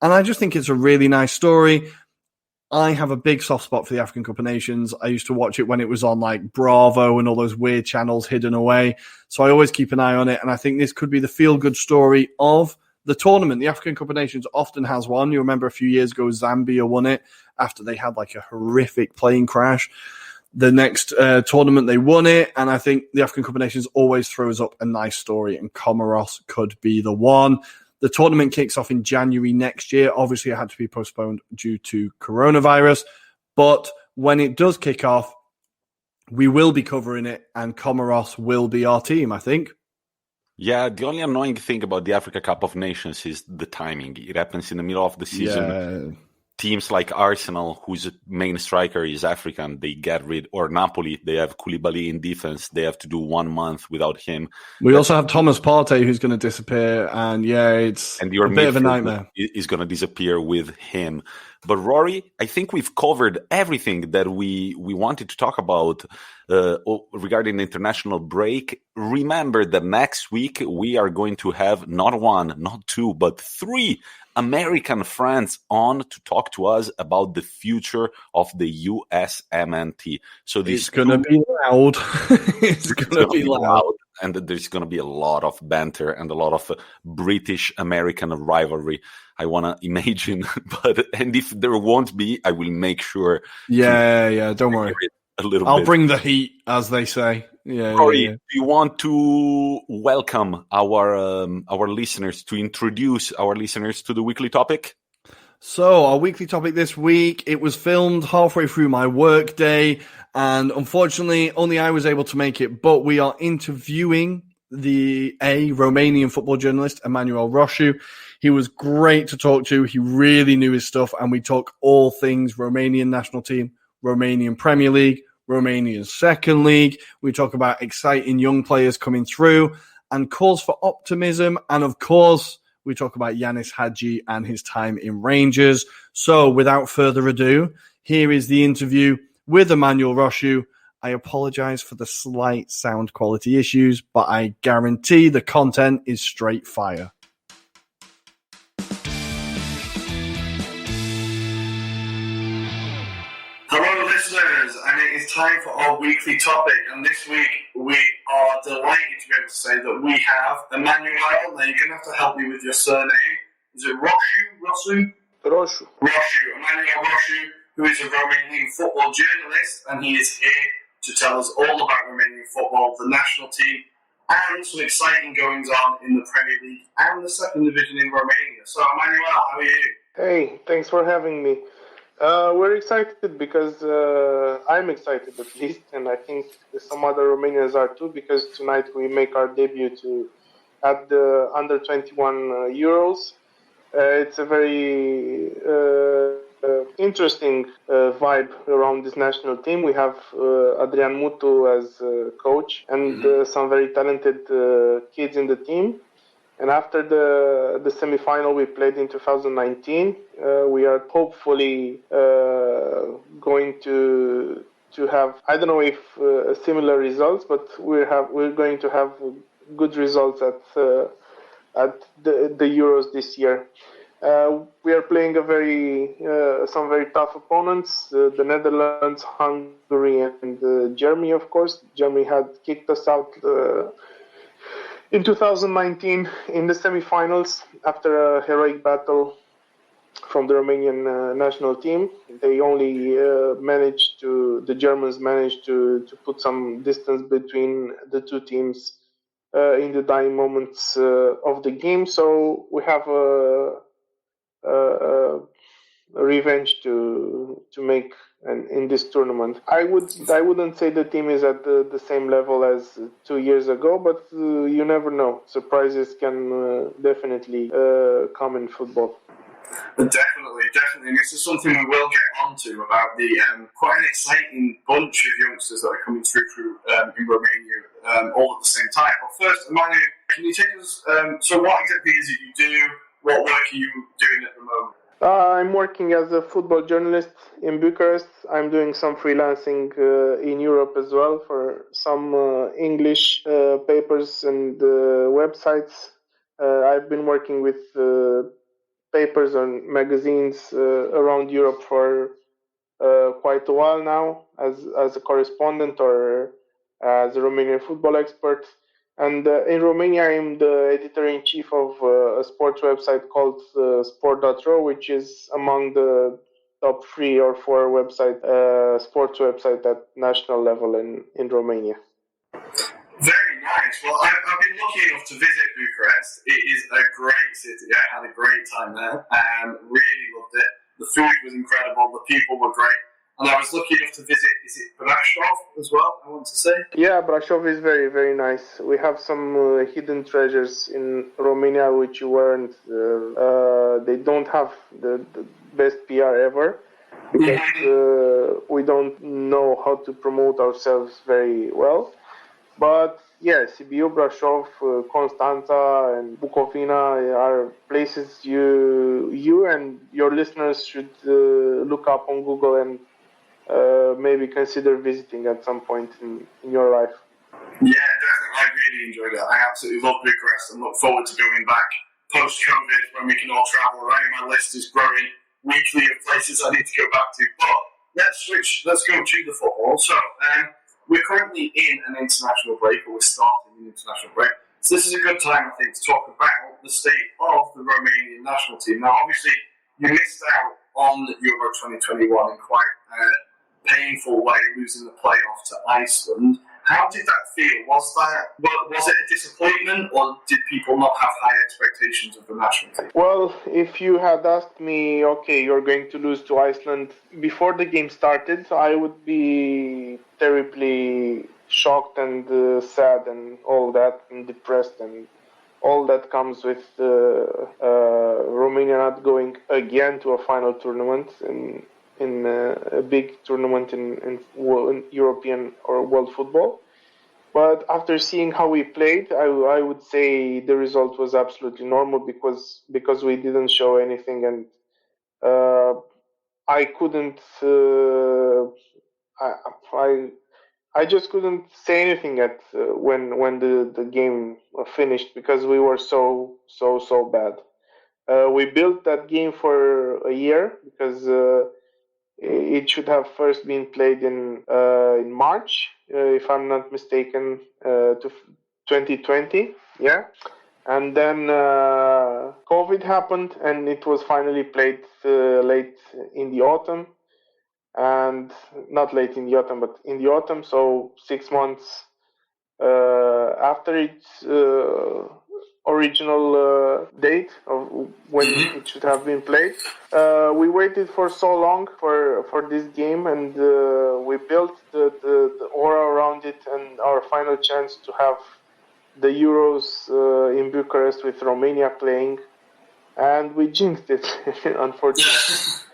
Speaker 2: and I just think it's a really nice story. I have a big soft spot for the African Cup of Nations. I used to watch it when it was on like Bravo and all those weird channels hidden away. So I always keep an eye on it. And I think this could be the feel-good story of the tournament. The African Cup of Nations often has one. You remember a few years ago, Zambia won it after they had like a horrific plane crash. The next tournament, they won it. And I think the African Cup of Nations always throws up a nice story, and Comoros could be the one. The tournament kicks off in January next year. Obviously, it had to be postponed due to coronavirus. But when it does kick off, we will be covering it, and Comoros will be our team, I think. Yeah, the only annoying thing about the Africa Cup of Nations is the timing. It happens in the middle of the season.
Speaker 1: teams like Arsenal, whose main striker is African, they get rid, or Napoli, they have Koulibaly in defense. They have to do 1 month without him.
Speaker 2: We also have Thomas Partey, who's going to disappear, and it's
Speaker 1: and your
Speaker 2: a bit of a nightmare.
Speaker 1: Is going to disappear with him. But Rory, I think we've covered everything that we wanted to talk about regarding the international break. Remember that next week we are going to have not 1, not 2, but 3 American friends on to talk to us about the future of the USMNT. So
Speaker 2: it's going to be loud. It's going to be loud.
Speaker 1: And there's going to be a lot of banter and a lot of British-American rivalry. I want to imagine, and if there won't be, I will make sure.
Speaker 2: Yeah, don't worry. I'll bring the heat, as they say.
Speaker 1: Rory, do you want to welcome our listeners, to introduce our listeners to the weekly topic?
Speaker 2: So our weekly topic this week, it was filmed halfway through my work day, and unfortunately only I was able to make it, but we are interviewing the Romanian football journalist, Emanuel Roşu. He was great to talk to. He really knew his stuff, and we talk all things Romanian national team, Romanian Premier League, Romanian Second League. We talk about exciting young players coming through and cause for optimism, and of course, we talk about Yanis Hadji and his time in Rangers. So without further ado, here is the interview with Emanuel Roşu. I apologize for the slight sound quality issues, but I guarantee the content is straight fire. Hello, listeners, and it is time for our weekly topic. And this week, we are delighted to be able to say that we have Emanuel. Now, you're going to have to help me with your surname. Is it Roşu?
Speaker 3: Roşu.
Speaker 2: Emanuel Roşu, who is a Romanian football journalist, and he is here to tell us all about Romanian football, the national team, and some exciting goings-on in the Premier League and the second division in Romania. So, Emanuel, how are you?
Speaker 3: Hey, thanks for having me. We're excited because I'm excited at least, and I think some other Romanians are too, because tonight we make our debut at the Under-21 Euros. It's a very interesting vibe around this national team. We have Adrian Mutu as coach and some very talented kids in the team. And after the semi-final we played in 2019, we are hopefully going to have, I don't know if similar results, but we're going to have good results at the Euros this year. We are playing some very tough opponents, the Netherlands, Hungary, and Germany, of course. Germany had kicked us out in 2019 in the semi-finals after a heroic battle from the Romanian national team. They only the Germans managed to put some distance between the two teams in the dying moments of the game. So we have a revenge to make in this tournament. I wouldn't say the team is at the same level as 2 years ago, but you never know. Surprises can definitely come in football.
Speaker 2: Definitely. And this is something we will get onto about the quite an exciting bunch of youngsters that are coming through in Romania all at the same time. But first, Emmanuel, can you take us, so what exactly is it you do? What work are you doing at the moment?
Speaker 3: I'm working as a football journalist in Bucharest. I'm doing some freelancing in Europe as well for some English papers and websites. I've been working with papers and magazines around Europe for quite a while now as a correspondent or as a Romanian football expert. And in Romania, I'm the editor-in-chief of a sports website called Sport.ro, which is among the top 3 or 4 sports websites at national level in Romania.
Speaker 2: Very nice. Well, I've been lucky enough to visit Bucharest. It is a great city. I had a great time there. Really loved it. The food was incredible. The people were great. And I was lucky enough to visit, is it Brașov as well, I want to say?
Speaker 3: Yeah, Brașov is very, very nice. We have some hidden treasures in Romania which you weren't. They don't have best PR ever, because we don't know how to promote ourselves very well. But yeah, Sibiu, Brasov, Constanța, and Bucovina are places you and your listeners should look up on Google and maybe consider visiting at some point in your life.
Speaker 4: Yeah, definitely. I really enjoyed it. I absolutely love Bucharest and look forward to going back post-COVID when we can all travel. Right, my list is growing weekly of places I need to go back to. But let's switch. Let's go to the football. So we're currently in an international break, or we're starting an international break. So this is a good time, I think, to talk about the state of the Romanian national team. Now, obviously, you missed out on Euro 2021 in quite a painful way, losing the playoff to Iceland. How did that feel? Was it a disappointment, or did people not have high expectations of the national team?
Speaker 3: Well, if you had asked me, okay, you're going to lose to Iceland before the game started, I would be terribly shocked and sad and all that, and depressed and all that comes with Romania not going again to a final tournament in a big tournament in European or world football. But after seeing how we played, I would say the result was absolutely normal because we didn't show anything, and I couldn't. I just couldn't say anything at when the game finished because we were so bad. We built that game for a year because it should have first been played in March, if I'm not mistaken, to 2020. Yeah, and then COVID happened, and it was finally played late in the autumn. And not late in the autumn, but in the autumn, so 6 months after its original date of when it should have been played. We waited for so long for this game, and we built the aura around it, and our final chance to have the Euros in Bucharest with Romania playing, and we jinxed it, unfortunately.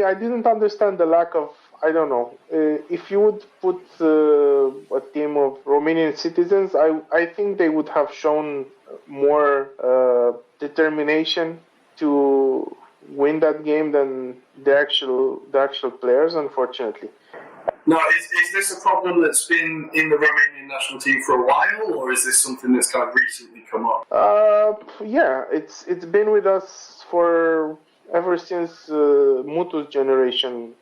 Speaker 3: I didn't understand the lack of, I don't know, if you would put a team of Romanian citizens, I think they would have shown more determination to win that game than the actual players, unfortunately.
Speaker 4: Now, is this a problem that's been in the Romanian national team for a while, or is this something that's kind of recently come up?
Speaker 3: Yeah, it's been with us for ever since Mutu's generation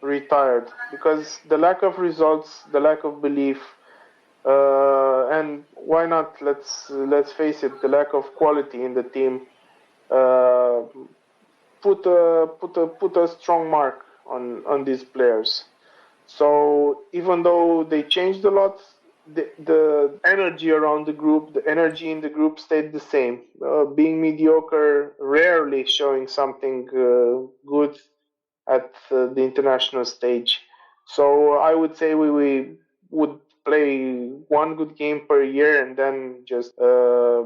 Speaker 3: retired, because the lack of results, the lack of belief, and why not? Let's face it, the lack of quality in the team put a strong mark on these players. So even though they changed a lot, the energy around the group, the energy in the group stayed the same. Being mediocre, rarely showing something good at the international stage. So I would say we would play one good game per year and then just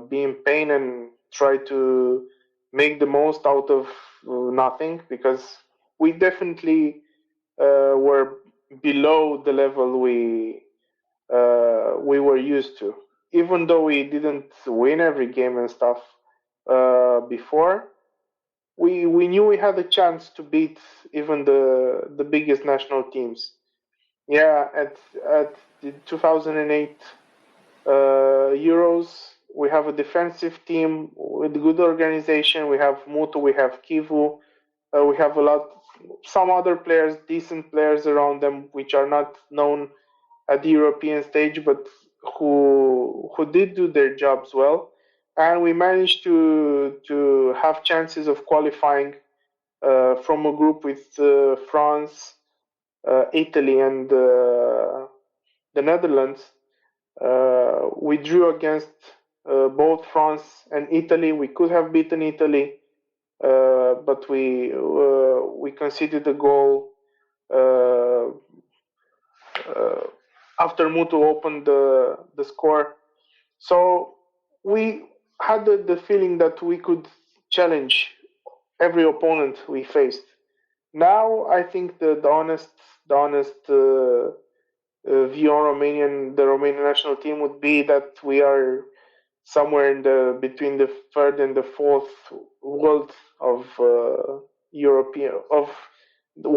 Speaker 3: be in pain and try to make the most out of nothing, because we definitely were below the level we were used to. Even though we didn't win every game and stuff before, we knew we had a chance to beat even the biggest national teams. Yeah, at the 2008 Euros, we have a defensive team with good organization. We have Mutu, we have Kivu, we have some other players, decent players around them, which are not known at the European stage, but who did do their jobs well, and we managed to have chances of qualifying from a group with France, Italy, and the Netherlands. We drew against both France and Italy. We could have beaten Italy, but we conceded a goal after Mutu opened the score. So we had the feeling that we could challenge every opponent we faced. Now I think the honest view on the Romanian national team would be that we are somewhere between the third and the fourth world of the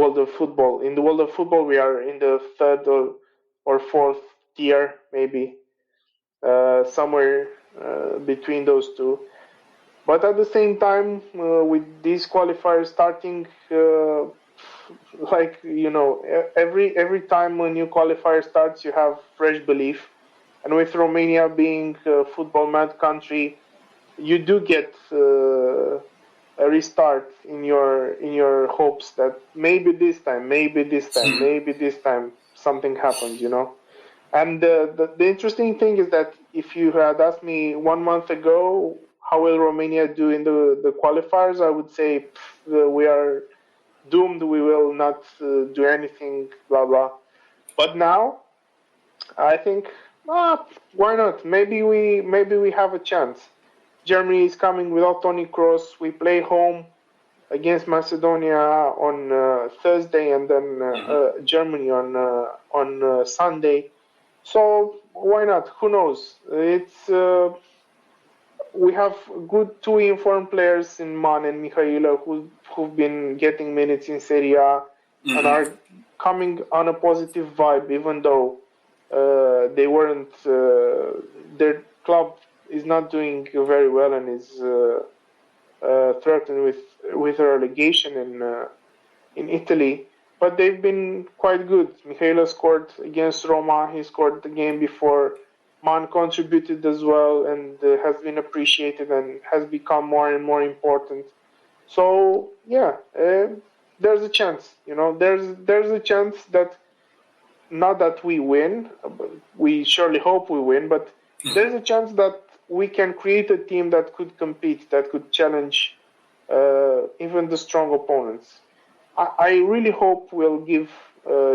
Speaker 3: world of football. In the world of football, we are in the third or fourth tier, maybe somewhere between those two. But at the same time, with these qualifiers starting, every time a new qualifier starts, you have fresh belief. And with Romania being a football mad country, you do get a restart in your hopes that maybe this time something happens, And the interesting thing is that if you had asked me 1 month ago, how will Romania do in the qualifiers, I would say we are doomed. We will not do anything, blah, blah. But now, I think, why not? Maybe we have a chance. Germany is coming without Toni Kroos. We play home against Macedonia on Thursday, and then Germany on Sunday. So why not? Who knows? We have good two informed players in Man and Mihaila who've been getting minutes in Serie A and are coming on a positive vibe, even though they weren't. Their club is not doing very well and is threatened with relegation in Italy. But they've been quite good. Mihaila scored against Roma. He scored the game before. Man contributed as well and has been appreciated and has become more and more important. So there's a chance. There's a chance that not that we win. We surely hope we win, but there's a chance that we can create a team that could compete, that could challenge even the strong opponents. I really hope we'll give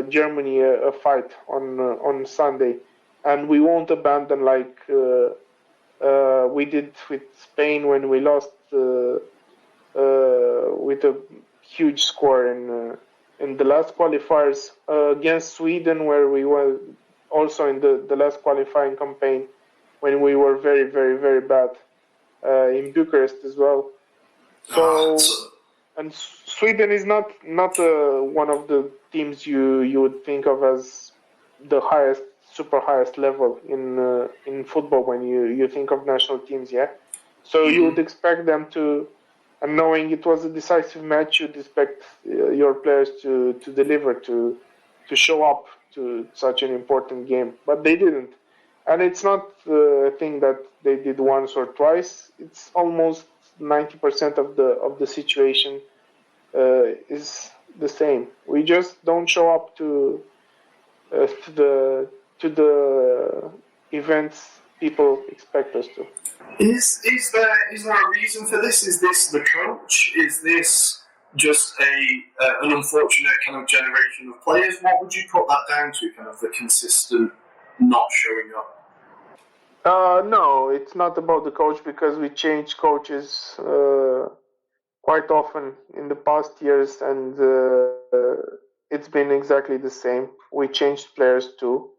Speaker 3: Germany a fight on Sunday, and we won't abandon like we did with Spain when we lost with a huge score in the last qualifiers, against Sweden, where we were also in the last qualifying campaign when we were very, very, very bad, in Bucharest as well. So. And Sweden is not one of the teams you would think of as the super highest level in football when you think of national teams, yeah. So you would expect them to, and knowing it was a decisive match, you'd expect your players to deliver, to show up to such an important game, but they didn't. And it's not a thing that they did once or twice. It's almost 90% of the situation is the same. We just don't show up to the events people expect us to.
Speaker 4: Is there a reason for this? Is this the coach? Is this just an unfortunate kind of generation of players? What would you put that down to? Kind of the consistent not showing up.
Speaker 3: No, it's not about the coach, because we changed coaches quite often in the past years, and it's been exactly the same. We changed players too,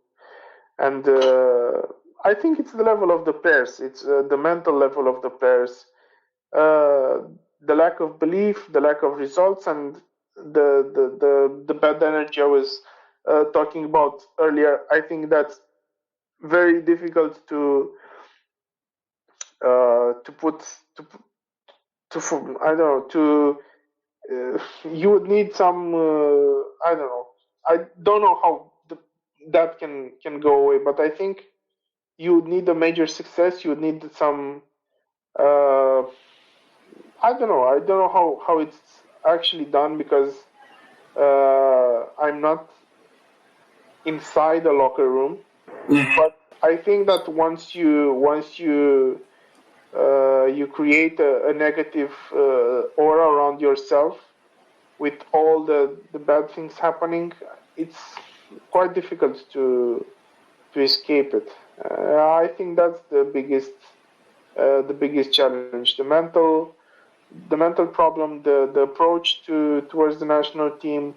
Speaker 3: and I think it's the level of the players. It's the mental level of the players, the lack of belief, the lack of results, and the bad energy I was talking about earlier. I think that's very difficult to you would need some I don't know how that can go away, but I think you would need a major success. You would need some I don't know how it's actually done, because I'm not inside the locker room. But I think that once you create a negative aura around yourself with all the bad things happening, it's quite difficult to escape it. I think that's the biggest challenge: the mental the mental problem, the approach towards the national team,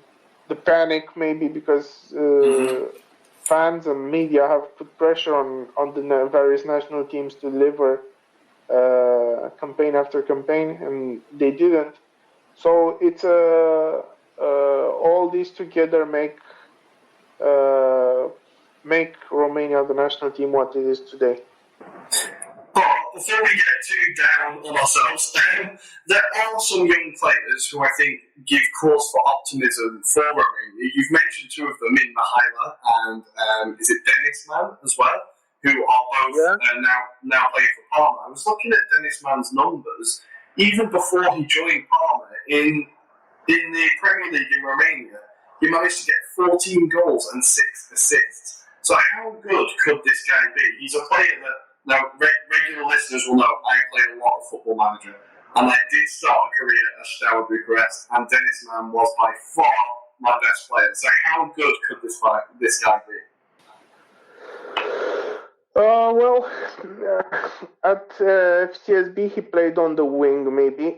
Speaker 3: the panic maybe because fans and media have put pressure on the various national teams to deliver campaign after campaign, and they didn't. So it's all these together make Romania the national team what it is today.
Speaker 4: But before we get too down on ourselves, there are some young players who I think give cause for optimism for Romania. You've mentioned two of them in Mihaila and is it Dennis Man as well, who are both now playing for Parma. I was looking at Dennis Man's numbers even before he joined Parma in the Premier League in Romania. He managed to get 14 goals and 6 assists. So how good could this guy be? He's a player that, now regular listeners will know I played a lot of Football Manager, and I did start a career at Steaua Bucharest, and Dennis Man was by far my best player. So how good could this guy be?
Speaker 3: At FCSB he played on the wing mainly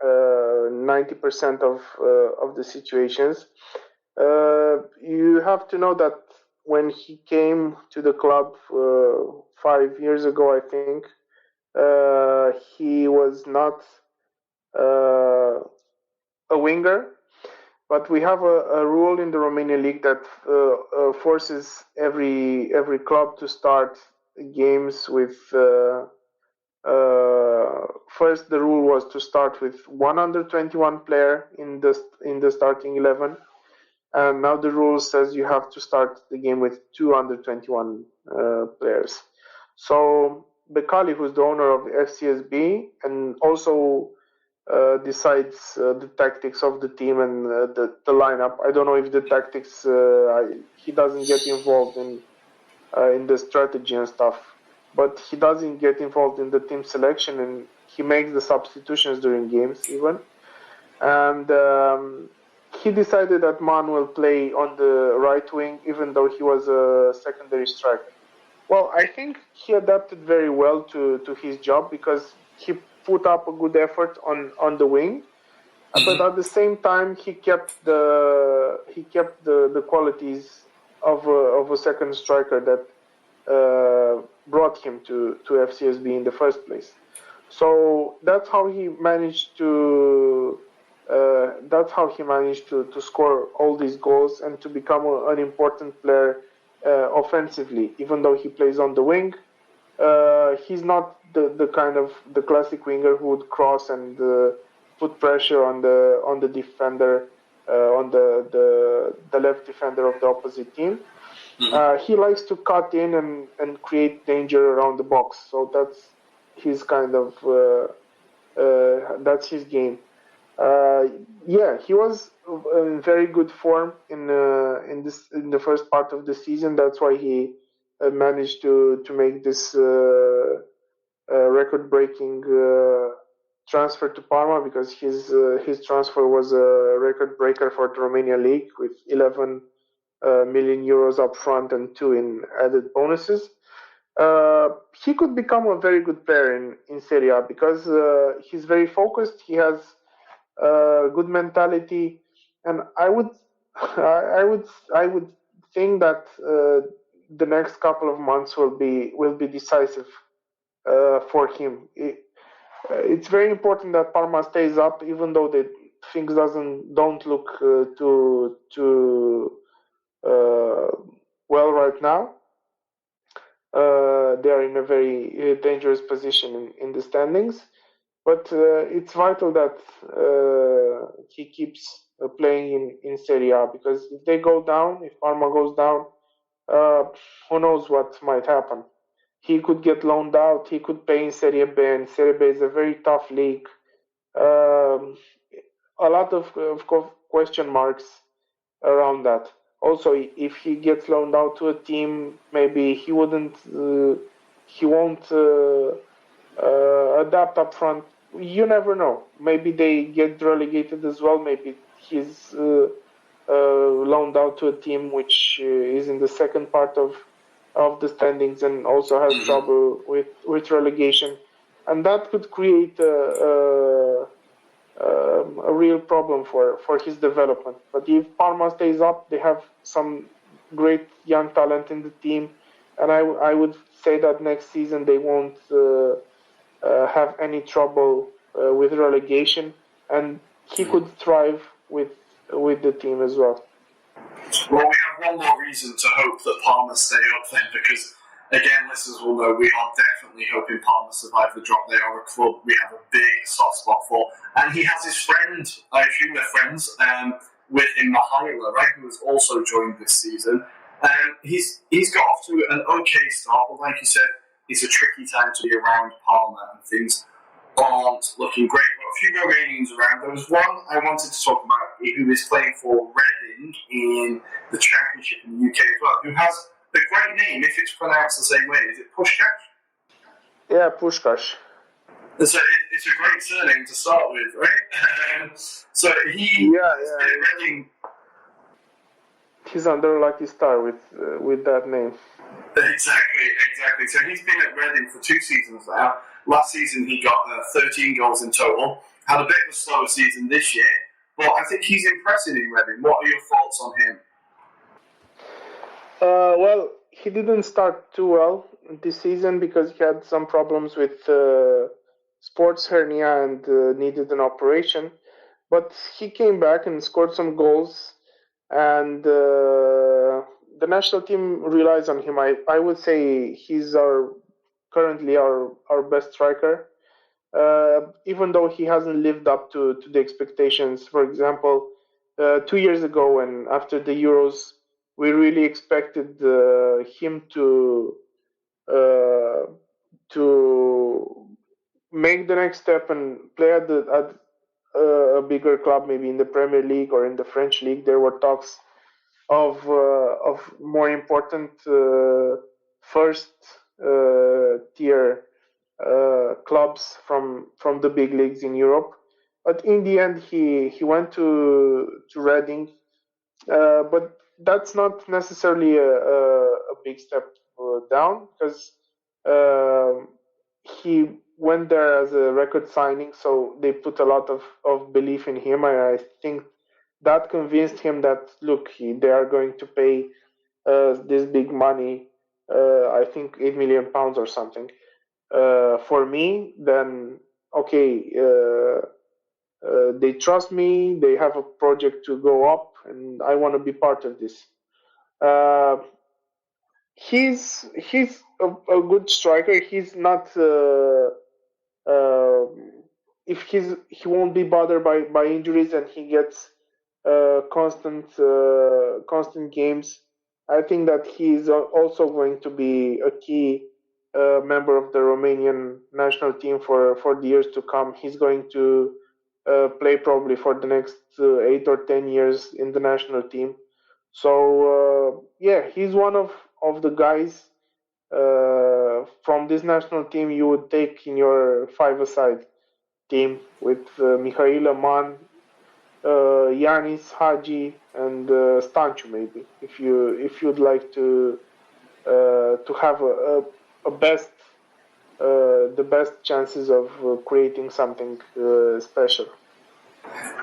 Speaker 3: 90% of the situations. You have to know that when he came to the club 5 years ago, I think, he was not a winger, but we have a rule in the Romanian League that forces every club to start games with. First, the rule was to start with 121 player in the starting 11, and now the rule says you have to start the game with 221 players. So Bekali, who's the owner of FCSB, and also decides the tactics of the team and the lineup. I don't know if the tactics he doesn't get involved in the strategy and stuff, but he doesn't get involved in the team selection, and he makes the substitutions during games even. And he decided that Man will play on the right wing, even though he was a secondary striker. Well, I think he adapted very well to his job because he put up a good effort on the wing, but at the same time he kept the qualities of a second striker that brought him to FCSB in the first place. So that's how he managed to score all these goals and to become an important player offensively. Even though he plays on the wing, he's not the kind of the classic winger who would cross and put pressure on the defender, on the left defender of the opposite team. He likes to cut in and create danger around the box. So that's his kind of that's his game. He was in very good form in the first part of the season. That's why he managed to make this record-breaking transfer to Parma, because his transfer was a record breaker for the Romanian League with 11 million euros up front and 2 in added bonuses. He could become a very good player in Serie A because he's very focused. He has good mentality, and I would think that the next couple of months will be decisive for him. It's very important that Parma stays up, even though things don't look too well right now. They are in a very dangerous position in the standings. But it's vital that he keeps playing in Serie A, because if they go down, if Parma goes down, who knows what might happen. He could get loaned out, he could play in Serie B, and Serie B is a very tough league. A lot of question marks around that. Also, if he gets loaned out to a team, maybe he won't adapt up front. You never know. Maybe they get relegated as well. Maybe he's loaned out to a team which is in the second part of the standings and also has trouble with relegation. and that could create a real problem for his development. But if Parma stays up, they have some great young talent in the team, and I would say that next season they won't have any trouble with relegation, and he could thrive with the team as well.
Speaker 4: Well, we have one more reason to hope that Parma stay up then, because, again, listeners will know we are definitely hoping Parma survive the drop. They are a club we have a big soft spot for. And he has his friend, I assume they're friends, with him, Mihaila, right, who has also joined this season. He's got off to an okay start, but like you said, it's a tricky time to be around Parma, and things aren't looking great. But a few Romanians around. There was one I wanted to talk about who is playing for Reading in the Championship in the UK as well, who has a great name if it's pronounced the same way. Is it Puskás?
Speaker 3: Yeah, Puskás.
Speaker 4: It's a great surname to start with, right? So he's been Reading.
Speaker 3: He's under lucky star with that name.
Speaker 4: Exactly. So he's been at Reading for 2 seasons now. Last season he got 13 goals in total. Had a bit of a slower season this year, but I think he's impressive in Reading. What are your thoughts on him?
Speaker 3: Well, he didn't start too well this season because he had some problems with sports hernia and needed an operation. But he came back and scored some goals, and the national team relies on him. I would say he's currently our best striker, even though he hasn't lived up to the expectations. For example, 2 years ago, and after the Euros, we really expected him to make the next step and play at a bigger club, maybe in the Premier League or in the French league. There were talks of more important first tier clubs from the big leagues in Europe. But in the end, he went to Reading, but that's not necessarily a big step down, because he went there as a record signing, so they put a lot of belief in him. I think that convinced him that, look, they are going to pay this big money, I think £8 million or something, for me, then okay, they trust me, they have a project to go up, and I want to be part of this. He's a good striker. He's not if he won't be bothered by injuries, and he gets constant games. I think that he's also going to be a key member of the Romanian national team for the years to come. He's going to play probably for the next 8 or 10 years in the national team. So he's one of the guys from this national team you would take in your five-a-side team with Mihaila, Man, Yanis, Hagi, and Stanciu, maybe, if you'd like to have the best chances of creating something special.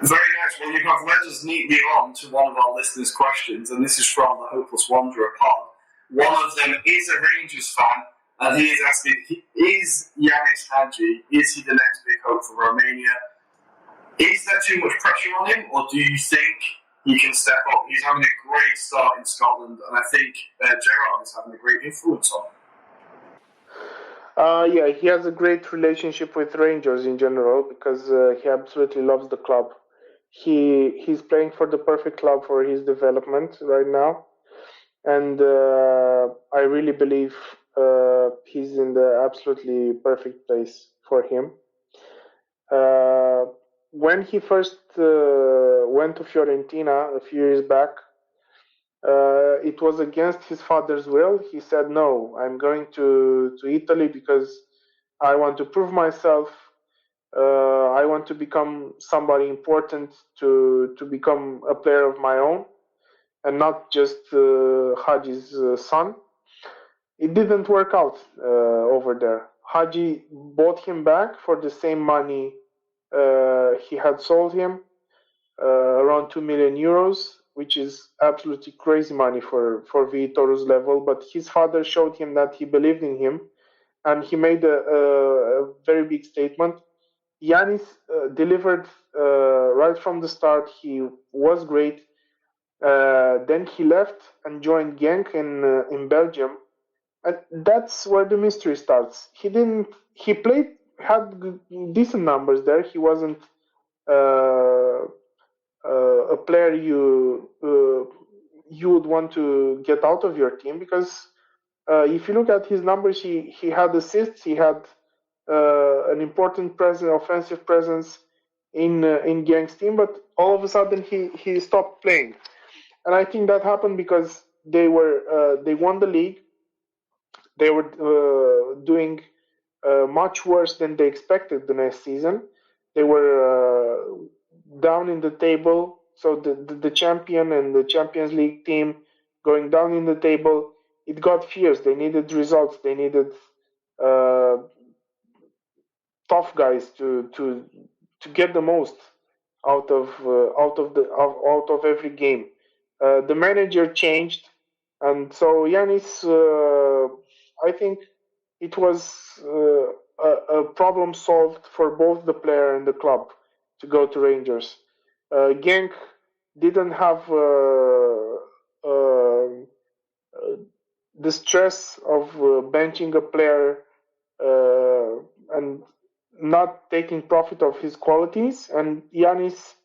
Speaker 4: Very nice. Well, you have led us neatly on to one of our listeners' questions, and this is from the Hopeless Wanderer pod. One of them is a Rangers fan, and he is asking, is Yanis Hagi, is he the next big hope for Romania? Is there too much pressure on him, or do you think he can step up? He's having a great start in Scotland, and I think Gerrard is having a great influence on him.
Speaker 3: He has a great relationship with Rangers in general, because he absolutely loves the club. He's playing for the perfect club for his development right now, and I really believe he's in the absolutely perfect place for him. When he first went to Fiorentina a few years back, it was against his father's will. He said, no, I'm going to Italy because I want to prove myself. I want to become somebody important, to become a player of my own, and not just Hagi's son. It didn't work out over there. Hagi bought him back for the same money he had sold him, around 2 million euros, which is absolutely crazy money for Viitorul's level. But his father showed him that he believed in him, and he made a very big statement. Yanis delivered right from the start. He was great. Then he left and joined Genk in Belgium, and that's where the mystery starts. He had decent numbers there. He wasn't a player you would want to get out of your team, because if you look at his numbers, he had assists, he had an important offensive presence in Genk's team, but all of a sudden he stopped playing, and I think that happened because they won the league. They were doing much worse than they expected the next season. They were down in the table, so the champion and the Champions League team going down in the table, it got fierce. They needed results. They needed tough guys to get the most out of every game. The manager changed, and so Yanis, I think it was a problem solved for both the player and the club to go to Rangers. Genk didn't have the stress of benching a player and not taking profit of his qualities, and Yanis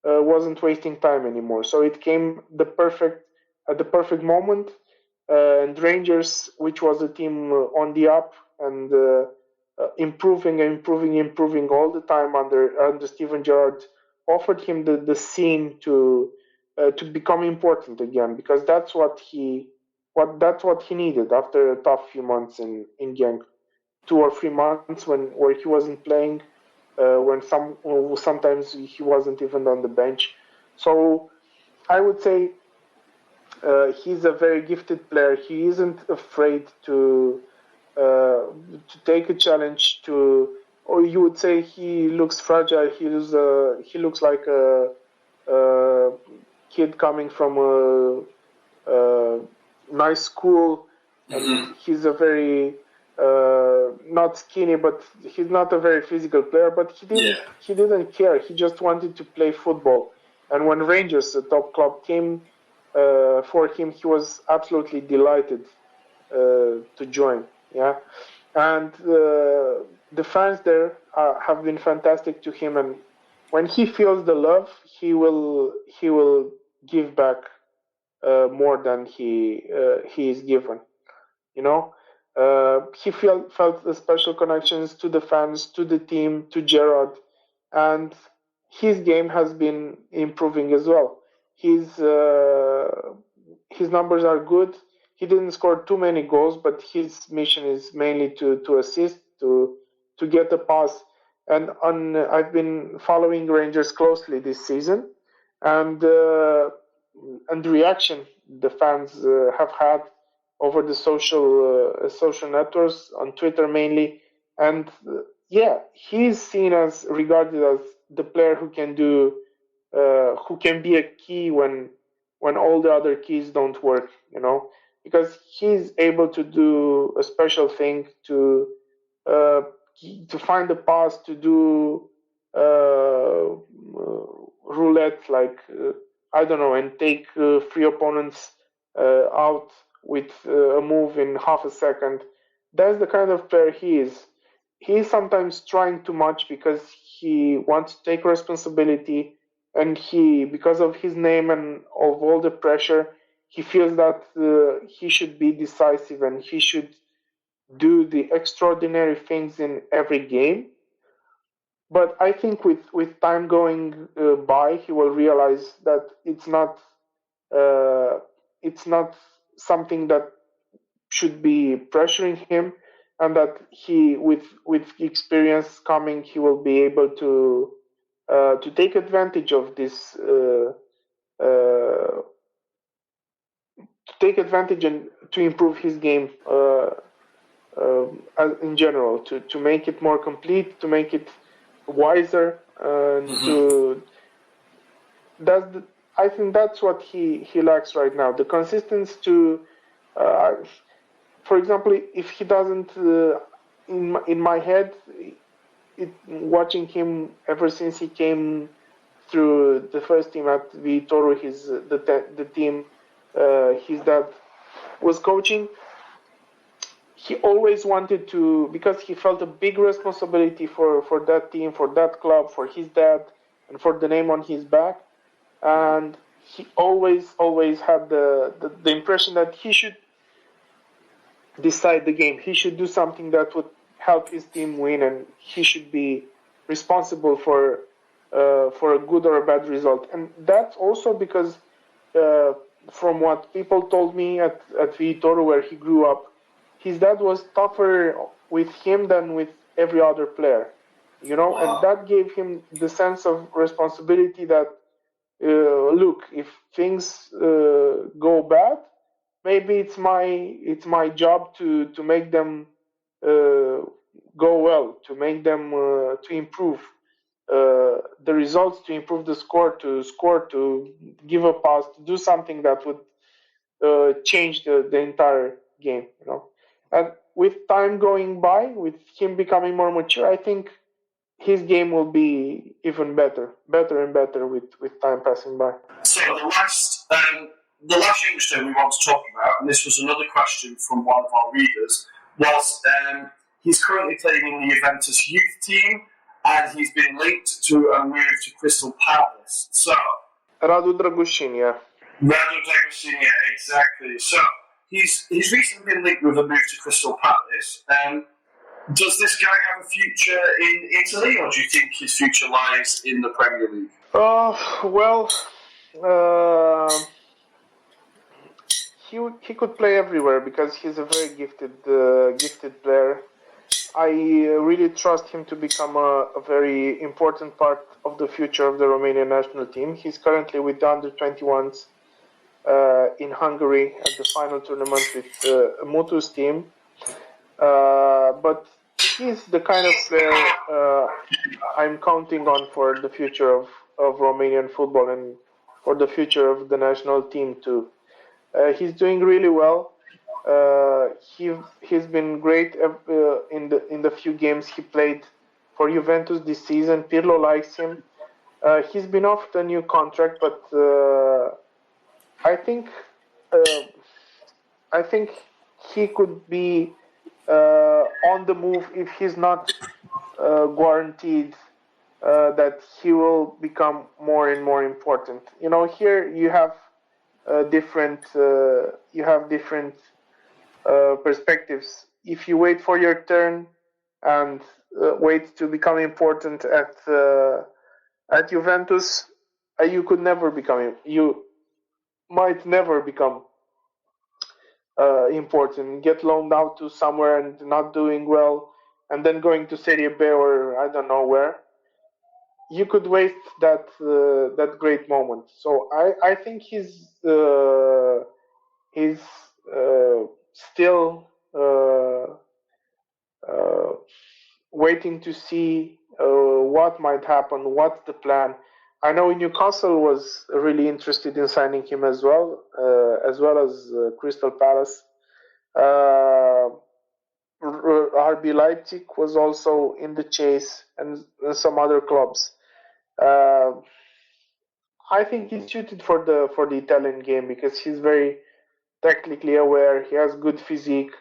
Speaker 3: wasn't wasting time anymore. So it came at the perfect moment, and Rangers, which was a team on the up and improving all the time under Steven Gerrard, offered him the scene to become important again, because that's what he needed after a tough few months in Genk. 2 or 3 months where he wasn't playing, when sometimes he wasn't even on the bench. So I would say he's a very gifted player. He isn't afraid to take a challenge. Or you would say he looks fragile. He looks like a kid coming from a nice school, and he's a very not skinny, but he's not a very physical player. But he didn't care. He just wanted to play football. And when Rangers, the top club, came for him, he was absolutely delighted to join. Yeah, and the fans there have been fantastic to him. And when he feels the love, he will give back more than he is given. You know. He felt the special connections to the fans, to the team, to Gerrard, and his game has been improving as well. His numbers are good. He didn't score too many goals, but his mission is mainly to assist, to get a pass. And I've been following Rangers closely this season, and the reaction the fans have had over the social networks, on Twitter mainly, and he's regarded as the player who can be a key when all the other keys don't work, because he's able to do a special thing, to find a pass, to do roulette, like I don't know, and take 3 opponents out with a move in half a second. That's the kind of player he is. He's sometimes trying too much because he wants to take responsibility, and because of his name and of all the pressure, he feels that he should be decisive and he should do the extraordinary things in every game. But I think with time going by, he will realize that it's not something that should be pressuring him, and that he, with experience coming, he will be able to take advantage of this, to take advantage and to improve his game in general, to make it more complete, to make it wiser, I think that's what he lacks right now. The consistency to, for example, if he doesn't, in my head, watching him ever since he came through the first team at Viitorul, the team his dad was coaching, he always wanted to, because he felt a big responsibility for that team, for that club, for his dad, and for the name on his back. And he always had the impression that he should decide the game. He should do something that would help his team win, and he should be responsible for a good or a bad result. And that's also because from what people told me at Viitorul, where he grew up, his dad was tougher with him than with every other player,
Speaker 4: Wow.
Speaker 3: And that gave him the sense of responsibility that, look, if things go bad, maybe it's my job to make them go well, to make them to improve the results, to improve the score, to give a pass, to do something that would change the entire game, And with time going by, with him becoming more mature, I think his game will be even better and better with time passing by.
Speaker 4: So the last youngster we want to talk about, and this was another question from one of our readers, was he's currently playing in the Juventus youth team, and he's been linked to a move to Crystal Palace. So
Speaker 3: Radu Dragushin, yeah.
Speaker 4: Radu Dragushin, yeah, exactly. So he's recently been linked with a move to Crystal Palace. Does this guy have a future in Italy, or do you think his future lies in the Premier League?
Speaker 3: He could play everywhere because he's a very gifted player. I really trust him to become a very important part of the future of the Romanian national team. He's currently with the under-21s in Hungary at the final tournament with Mutu's team. But he's the kind of player I'm counting on for the future of Romanian football and for the future of the national team too. He's doing really well. He's been great in the few games he played for Juventus this season. Pirlo likes him. He's been offered a new contract, but I think he could be on the move if he's not guaranteed that he will become more and more important. Here you have different perspectives. If you wait for your turn and wait to become important at Juventus, you might never become important. Get loaned out to somewhere and not doing well, and then going to Serie B or I don't know where. You could waste that great moment. So I think he's still waiting to see what might happen, what's the plan. I know Newcastle was really interested in signing him as well as Crystal Palace. RB Leipzig was also in the chase, and some other clubs. I think he's suited for the Italian game because he's very technically aware. He has good physique,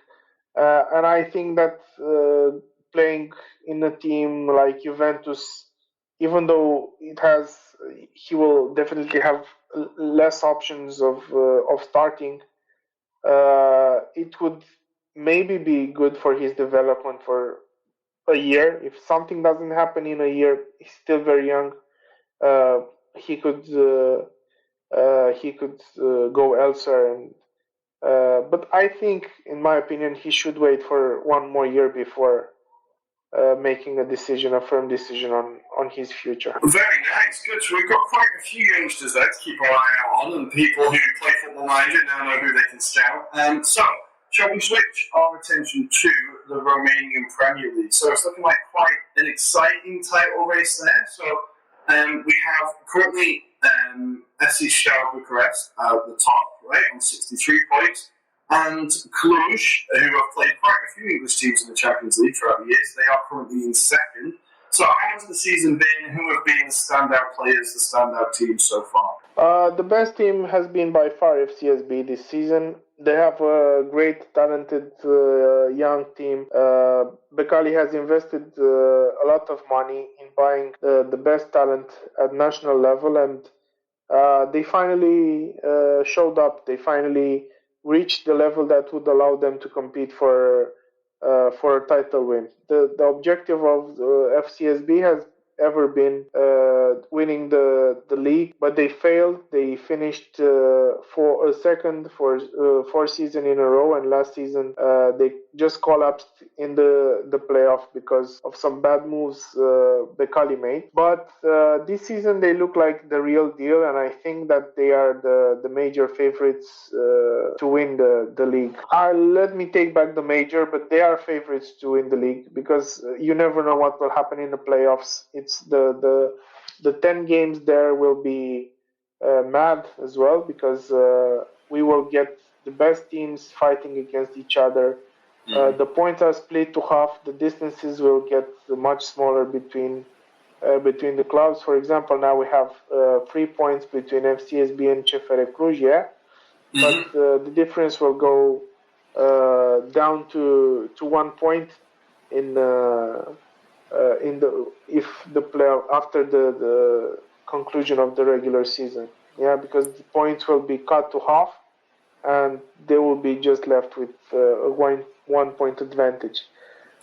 Speaker 3: and I think that playing in a team like Juventus, even though he will definitely have less options of starting. It would maybe be good for his development for a year. If something doesn't happen in a year, he's still very young. He could go elsewhere, but I think, in my opinion, he should wait for one more year before making a firm decision on his future.
Speaker 4: Very nice, good. So we've got quite a few youngsters there to keep our eye out on, and people who play Football Manager now know who they can scout. So, shall we switch our attention to the Romanian Premier League? So it's looking like quite an exciting title race there. So we have currently SC Steaua Bucharest at the top, right, on 63 points. And Cluj, who have played quite a few English teams in the Champions League throughout the years, they are currently in second. So how has the season been? Who have been the standout players, the standout teams so far?
Speaker 3: The best team has been by far FCSB this season. They have a great, talented young team. Bekali has invested a lot of money in buying the best talent at national level, and they finally showed up. They finally reached the level that would allow them to compete for a title win. The objective of FCSB has ever been winning the league, but they failed. They finished for a second for 4 seasons in a row, and last season they just collapsed in the playoff because of some bad moves Bekali made. But this season they look like the real deal, and I think that they are the major favorites to win the league. Let me take back the major, but they are favorites to win the league because you never know what will happen in the playoffs. It's the 10 games there will be mad as well because we will get the best teams fighting against each other. The points are split to half. The distances will get much smaller between the clubs. For example, now we have 3 points between FCSB and CFR Cluj, but the difference will go down to 1 point if the player after the conclusion of the regular season. Because the points will be cut to half, and they will be just left with a 1 point advantage.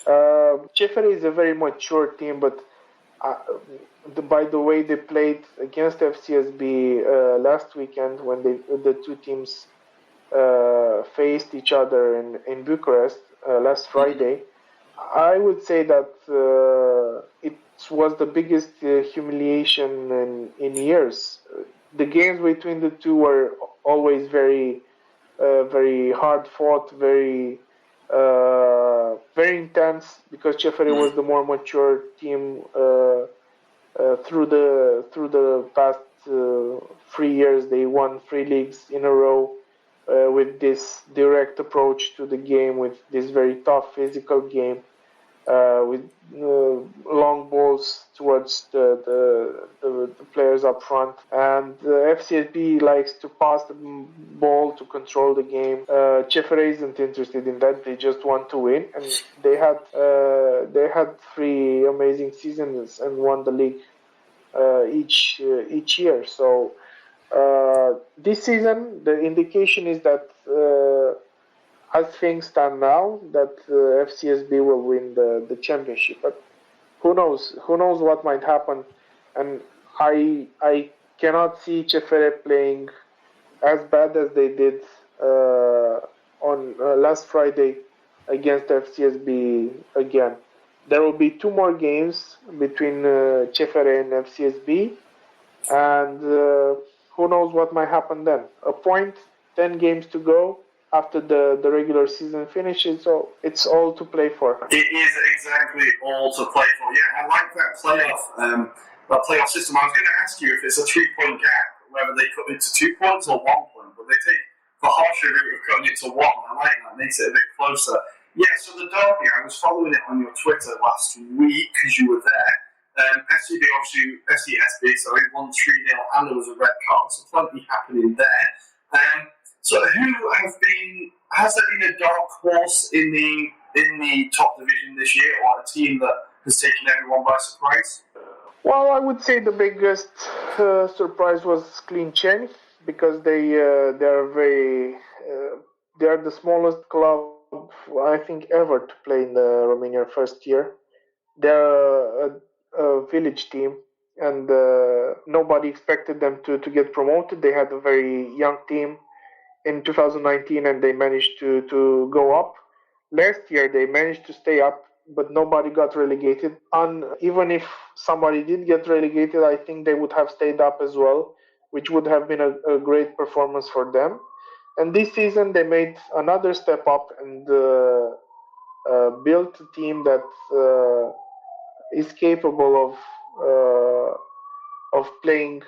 Speaker 3: CFR is a very mature team, but by the way they played against FCSB last weekend when the two teams faced each other in Bucharest last Friday, I would say that it was the biggest humiliation in years. The games between the two were always very hard fought, very intense, because CFR was the more mature team through the past 3 years. They won 3 leagues in a row with this direct approach to the game, with this very tough physical game, with long balls towards the players up front. And FCSB likes to pass the ball to control the game. CFR isn't interested in that. They just want to win, and they had 3 amazing seasons and won the league each year. So this season, the indication is that as things stand now, that FCSB will win the championship. But who knows? Who knows what might happen? And I cannot see CFR playing as bad as they did on last Friday against FCSB again. There will be 2 more games between CFR and FCSB, and who knows what might happen then. A point, 10 games to go after the regular season finishes, so it's all to play for.
Speaker 4: It is exactly all to play for. Yeah, I like that playoff system. I was going to ask you if it's a 3-point gap, whether they cut it to 2 points or 1 point, but they take the harsher route of cutting it to 1. I like that. It makes it a bit closer. Yeah, so the derby, I was following it on your Twitter last week because you were there. SCB, obviously, SCSB, sorry, won 3-0, and there was a red card, so plenty happening there. So has there been a dark horse in the top division this year, or a team that has taken everyone by surprise?
Speaker 3: Well, I would say the biggest surprise was Clinceni, because they are the smallest club I think ever to play in the Romanian first tier. They're a village team, and nobody expected them to get promoted. They had a very young team in 2019, and they managed to go up. Last year they managed to stay up, but nobody got relegated. And even if somebody did get relegated, I think they would have stayed up as well, which would have been a great performance for them. And this season they made another step up and built a team that is capable of playing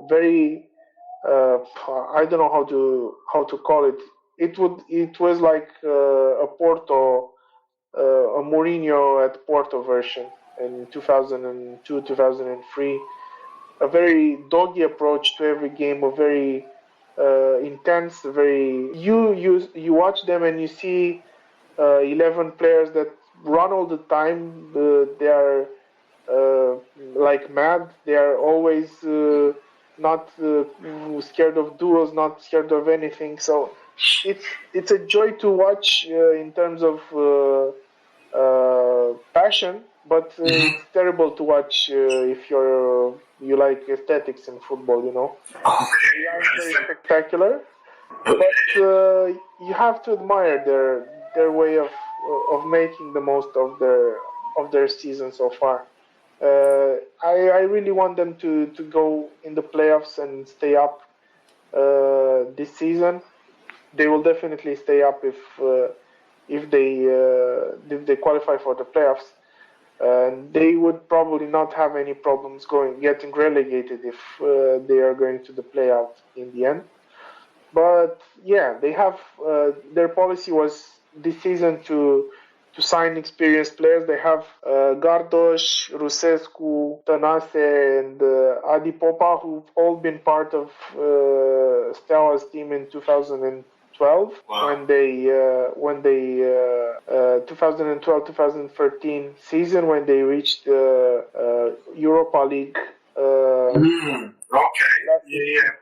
Speaker 3: very. I don't know how to call it. It was like a Porto, a Mourinho at Porto version in 2002, 2003. A very doggy approach to every game, a very intense, very you watch them and you see 11 players that run all the time. They are like mad. They are always not scared of duels, not scared of anything. So it's a joy to watch in terms of passion, but it's terrible to watch if you like aesthetics in football. You know, they are very spectacular, but you have to admire their way of making the most of their season so far. I really want them to go in the playoffs and stay up this season. They will definitely stay up if they qualify for the playoffs. They would probably not have any problems getting relegated if they are going to the playoff in the end. But yeah, they have their policy was this season to sign experienced players. They have Gardosh, Rusescu, Tănase, and Adi Popa, who've all been part of Steawa's team in 2012. Wow. When they 2012-2013 season when they reached the Europa League.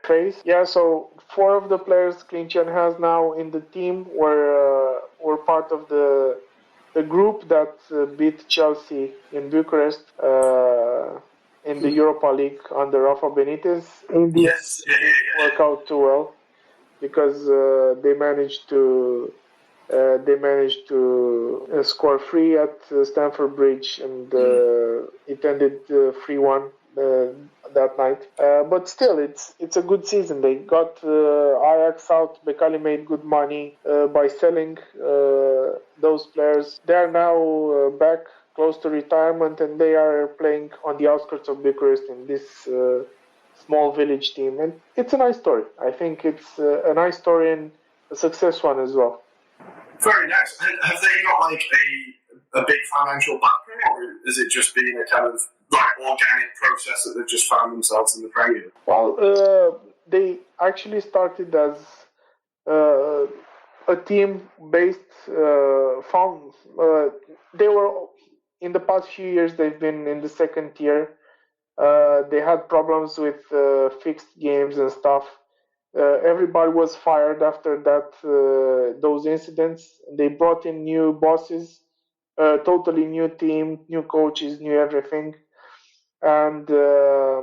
Speaker 3: Phase. Yeah, so 4 of the players Clincian has now in the team were part of the group that beat Chelsea in Bucharest in the Europa League under Rafa Benitez. In the end, it didn't work out too well because they managed to score 3 at Stamford Bridge, and it ended 3-1 that night. But still, it's a good season. They got Ajax out. Bekali made good money by selling those players. They are now back close to retirement, and they are playing on the outskirts of Bucharest in this small village team. And it's a nice story. I think it's a nice story and a success one as well.
Speaker 4: Very nice. Have they got like a big financial background, or is it just been a kind of like organic process that they've just found themselves in the Premier?
Speaker 3: Well, they actually started as a team based they were in the past few years they've been in the second tier. They had problems with fixed games and stuff. Everybody was fired after those incidents. They brought in new bosses, totally new team, new coaches, new everything. And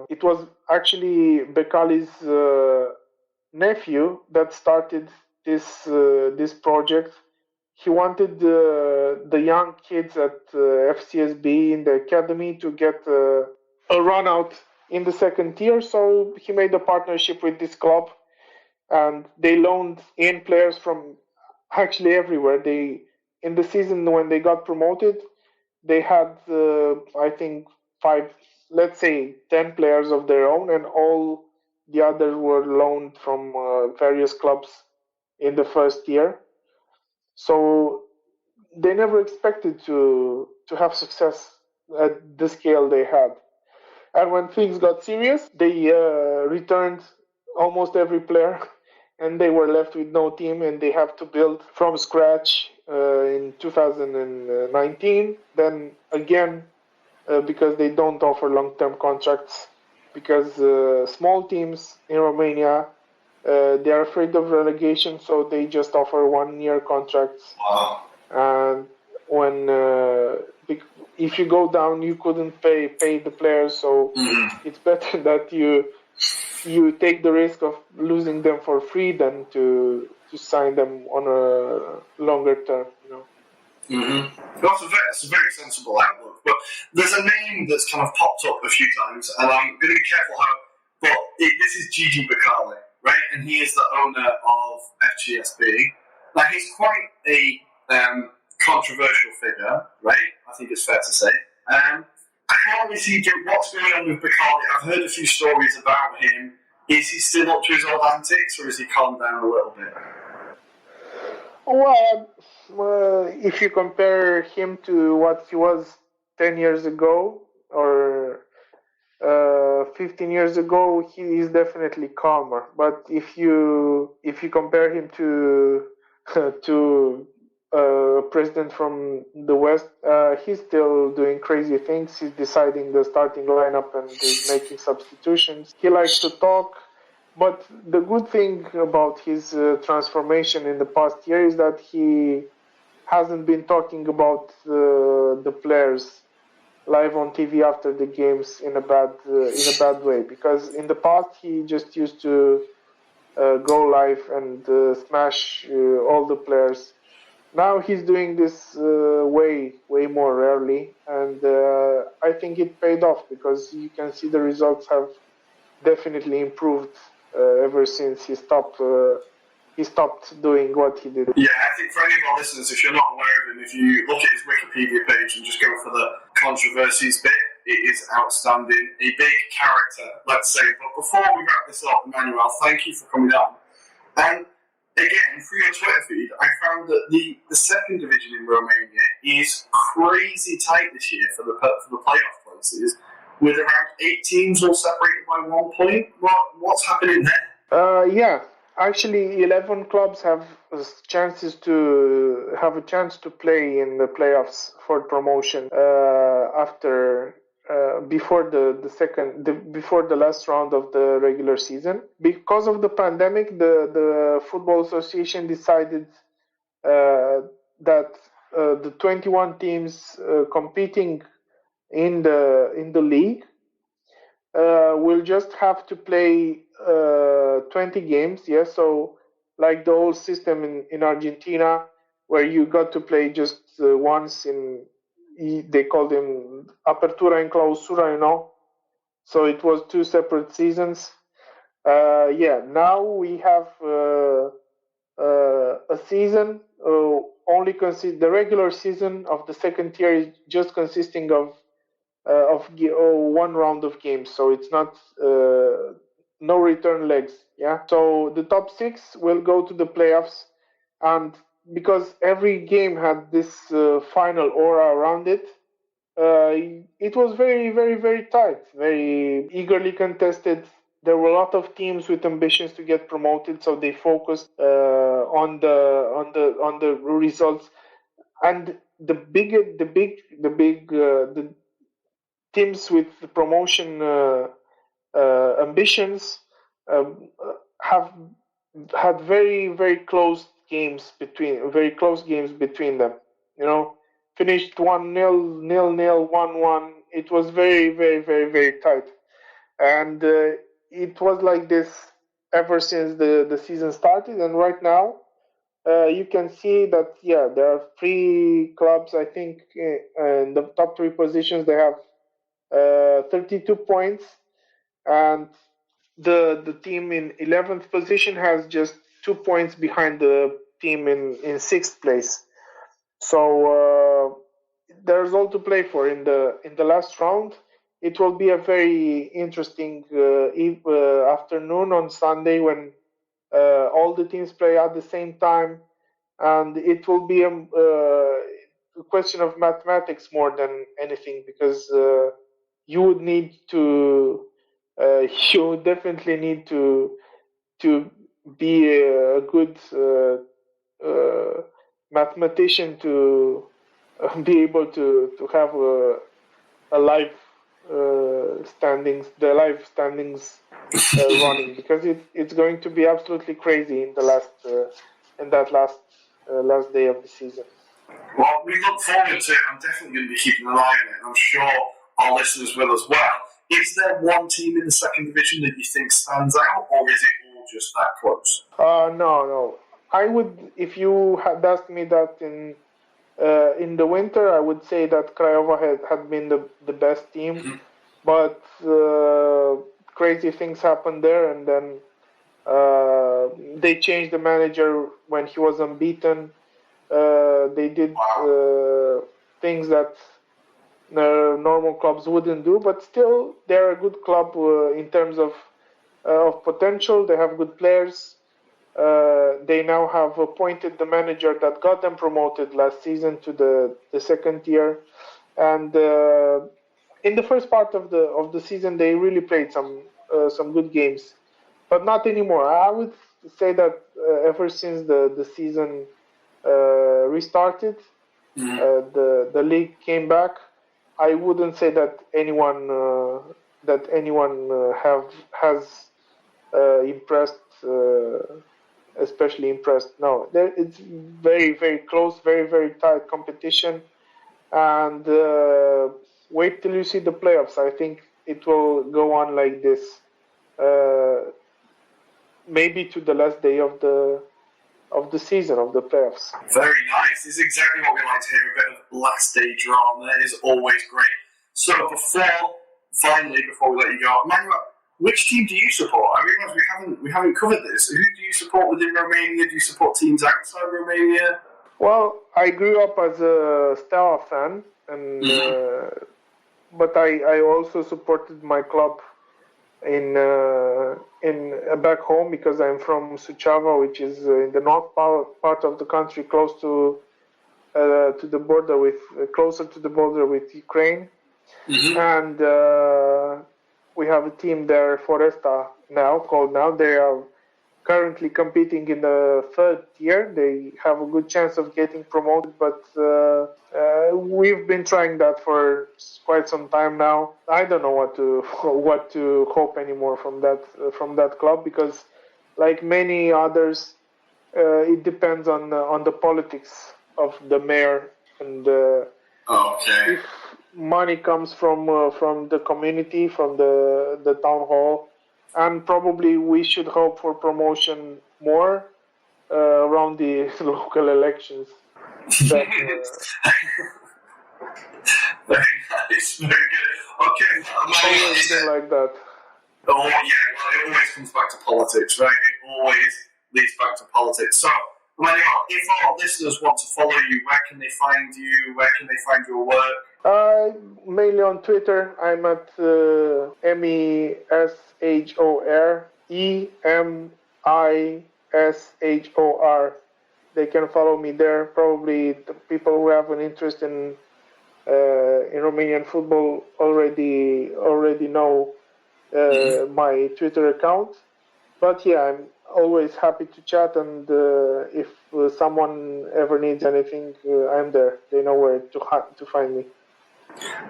Speaker 3: it was actually Bekali's nephew that started this project. He wanted the young kids at FCSB in the academy to get a run out in the second tier, so he made a partnership with this club, and they loaned in players from actually everywhere. In the season when they got promoted, they had I think 10 players of their own, and all the others were loaned from various clubs in the first year. So they never expected to have success at the scale they had. And when things got serious, they returned almost every player, and they were left with no team, and they have to build from scratch in 2019. Then again, because they don't offer long-term contracts, because small teams in Romania, they are afraid of relegation, so they just offer 1-year contracts.
Speaker 4: Wow.
Speaker 3: And when if you go down, you couldn't pay the players, so it's better that you take the risk of losing them for free than to sign them on a longer term.
Speaker 4: That's a very sensible outlook. But there's a name that's kind of popped up a few times, and I'm going to be careful how. But this is Gigi Becali. right? And he is the owner of FGSB. Now, he's quite a controversial figure, right? I think it's fair to say. How is he doing? What's going on with Bacardi? I've heard a few stories about him. Is he still up to his old antics, or has he calmed down a little bit?
Speaker 3: Well, if you compare him to what he was 10 years ago or 15 years ago, he is definitely calmer. But if you compare him to president from the West, he's still doing crazy things. He's deciding the starting lineup and he's making substitutions. He likes to talk. But the good thing about his transformation in the past year is that he hasn't been talking about the players live on TV after the games in a bad way. Because in the past he just used to go live and smash all the players. Now he's doing this way more rarely, and I think it paid off because you can see the results have definitely improved ever since he stopped doing what he did.
Speaker 4: Yeah, I think for any of our listeners, if you're not aware of him, if you look at his Wikipedia page and just go for the controversies bit, it is outstanding. A big character, let's say. But before we wrap this up, Emanuel, thank you for coming on. And again, through your Twitter feed, I found that the second division in Romania is crazy tight this year for the playoff places, with around 8 teams all separated by 1 point. What's happening there?
Speaker 3: Yeah, actually, 11 clubs have a chance to play in the playoffs for promotion before the last round of the regular season. Because of the pandemic, the Football Association decided that the 21 teams competing in the league will just have to play 20 games. Yeah, so like the old system in Argentina, where you got to play just once they call them Apertura and Clausura, so it was 2 separate seasons. Now we have a season only the regular season of the second tier is just consisting of 1 round of games, so it's not no return legs. Yeah, so the top 6 will go to the playoffs, and because every game had this final aura around it, it was very, very, very tight, very eagerly contested. There were a lot of teams with ambitions to get promoted, so they focused on the results. And the teams with the promotion ambitions have had very, very close games between them. Finished 1-0, 0-0, 1-1. It was very, very, very, very tight, and it was like this ever since the season started. And right now, you can see that there are 3 clubs. I think in the top 3 positions they have 32 points, and the team in 11th position has just 2 points behind the team in 6th place. So there's all to play for in the last round. It will be a very interesting afternoon on Sunday when all the teams play at the same time, and it will be a question of mathematics more than anything, because you would need to you definitely need to be a good mathematician to be able to have a live standings running, because it's going to be absolutely crazy in the last day of the season.
Speaker 4: Well, we look forward to it. I'm definitely going to be keeping an eye on it, and I'm sure our listeners will as well. Is there one team in the second division that you think stands out, or is it all just that close?
Speaker 3: No. I would, if you had asked me that in the winter, I would say that Craiova had been the best team, but crazy things happened there, and then They changed the manager when he was unbeaten. They did things that normal clubs wouldn't do, but still they're a good club in terms of potential. They have good players. They now have appointed the manager that got them promoted last season to the second tier, and in the first part of the season they really played some good games, but not anymore. I would say that ever since the season restarted, the league came back. I wouldn't say that anyone has impressed, especially impressed. No, it's very, very close, very, very tight competition, and wait till you see the playoffs. I think it will go on like this, maybe to the last day of the season, of the playoffs.
Speaker 4: Very nice. This is exactly what we like to hear. A bit of last day drama is always great. So before we let you go, Emanuel, which team do you support? I realise we haven't covered this. Who do you support within Romania? Do you support teams outside Romania?
Speaker 3: Well, I grew up as a Steaua fan, and but I also supported my club in back home, because I'm from Suceava, which is in the north part of the country, close to the border closer to the border with Ukraine, and we have a team there, Foresta now. They are currently competing in the third tier. They have a good chance of getting promoted, but we've been trying that for quite some time now. I don't know what to hope anymore from that club, because like many others, it depends on the politics of the mayor, and if money comes from the community, from the town hall, and probably we should hope for promotion more around the local elections.
Speaker 4: Very nice, very good. Okay,
Speaker 3: always been like that.
Speaker 4: Oh yeah, well, it always comes back to politics, right? It always leads back to politics. So, Emanuel, if our listeners want to follow you, where can they find you? Where can they find your work?
Speaker 3: Mainly on Twitter. I'm at MESHOR. They can follow me there. Probably the people who have an interest in Romanian football already know my Twitter account. But yeah, I'm always happy to chat, and if someone ever needs anything, I'm there. They know where to find me.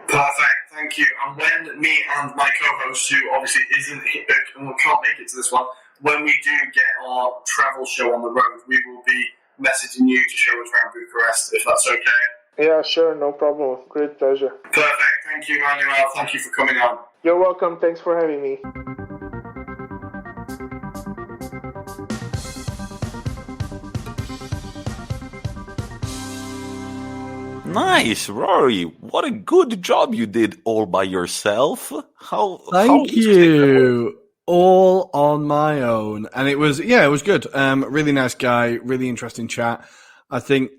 Speaker 4: Perfect, thank you. And when me and my co-host, who obviously isn't here and can't make it to this one, when we do get our travel show on the road, we will be messaging you to show us around Bucharest, if that's okay.
Speaker 3: Yeah, sure, no problem. Great pleasure.
Speaker 4: Perfect, thank you, Emanuel. Thank you for coming on.
Speaker 3: You're welcome. Thanks for having me.
Speaker 1: Nice, Rory. What a good job you did all by yourself.
Speaker 2: Thank you. All on my own. And it was good. Really nice guy, really interesting chat. I think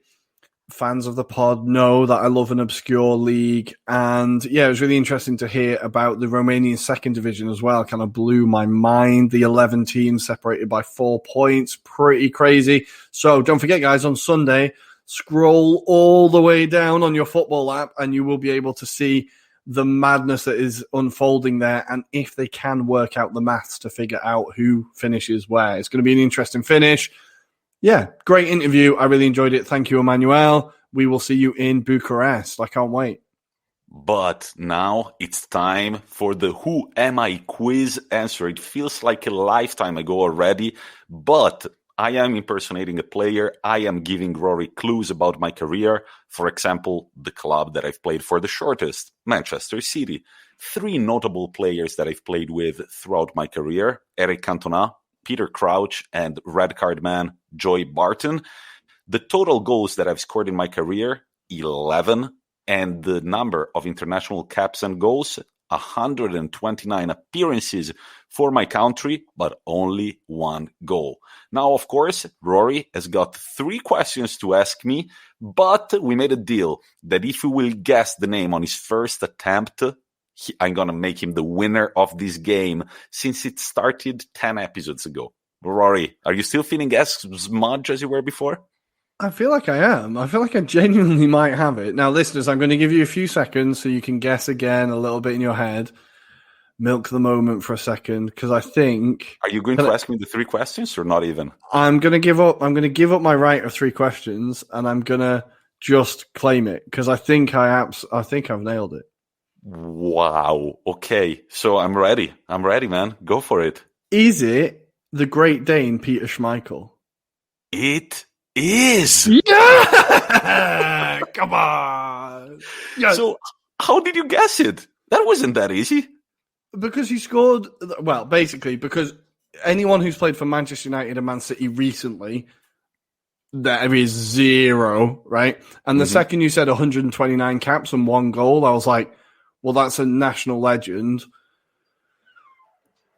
Speaker 2: fans of the pod know that I love an obscure league. And yeah, it was really interesting to hear about the Romanian second division as well. Kind of blew my mind. The 11 teams separated by 4 points. Pretty crazy. So don't forget, guys, on Sunday, scroll all the way down on your football app and you will be able to see the madness that is unfolding there, and if they can work out the maths to figure out who finishes where. It's going to be an interesting finish. Yeah, great interview. I really enjoyed it. Thank you, Emanuel. We will see you in Bucharest. I can't wait.
Speaker 1: But now it's time for the Who Am I quiz answer. It feels like a lifetime ago already, but I am impersonating a player. I am giving Rory clues about my career. For example, the club that I've played for the shortest, Manchester City. 3 notable players that I've played with throughout my career, Eric Cantona, Peter Crouch, and red card man Joy Barton. The total goals that I've scored in my career, 11. And the number of international caps and goals, 129 appearances for my country, but only 1 goal. Now, of course, Rory has got 3 questions to ask me, but we made a deal that if he will guess the name on his first attempt, I'm going to make him the winner of this game since it started 10 episodes ago. Rory, are you still feeling as smudged as you were before?
Speaker 2: I feel like I am. I feel like I genuinely might have it. Now, listeners, I'm going to give you a few seconds so you can guess again a little bit in your head. Milk the moment for a second, because I think...
Speaker 1: Are you going to ask me the 3 questions or not even?
Speaker 2: I'm going to give up. I'm going to give up my right of 3 questions, and I'm going to just claim it, because I think I've nailed it.
Speaker 1: Wow. Okay. So I'm ready. I'm ready, man. Go for it.
Speaker 2: Is it the Great Dane Peter Schmeichel?
Speaker 1: It is.
Speaker 2: Yeah! Come on. Yeah.
Speaker 1: So how did you guess it? That wasn't that easy.
Speaker 2: Because he scored, well, basically, because anyone who's played for Manchester United and Man City recently, there is 0, right? And the second you said 129 caps and 1 goal, I was like, well, that's a national legend.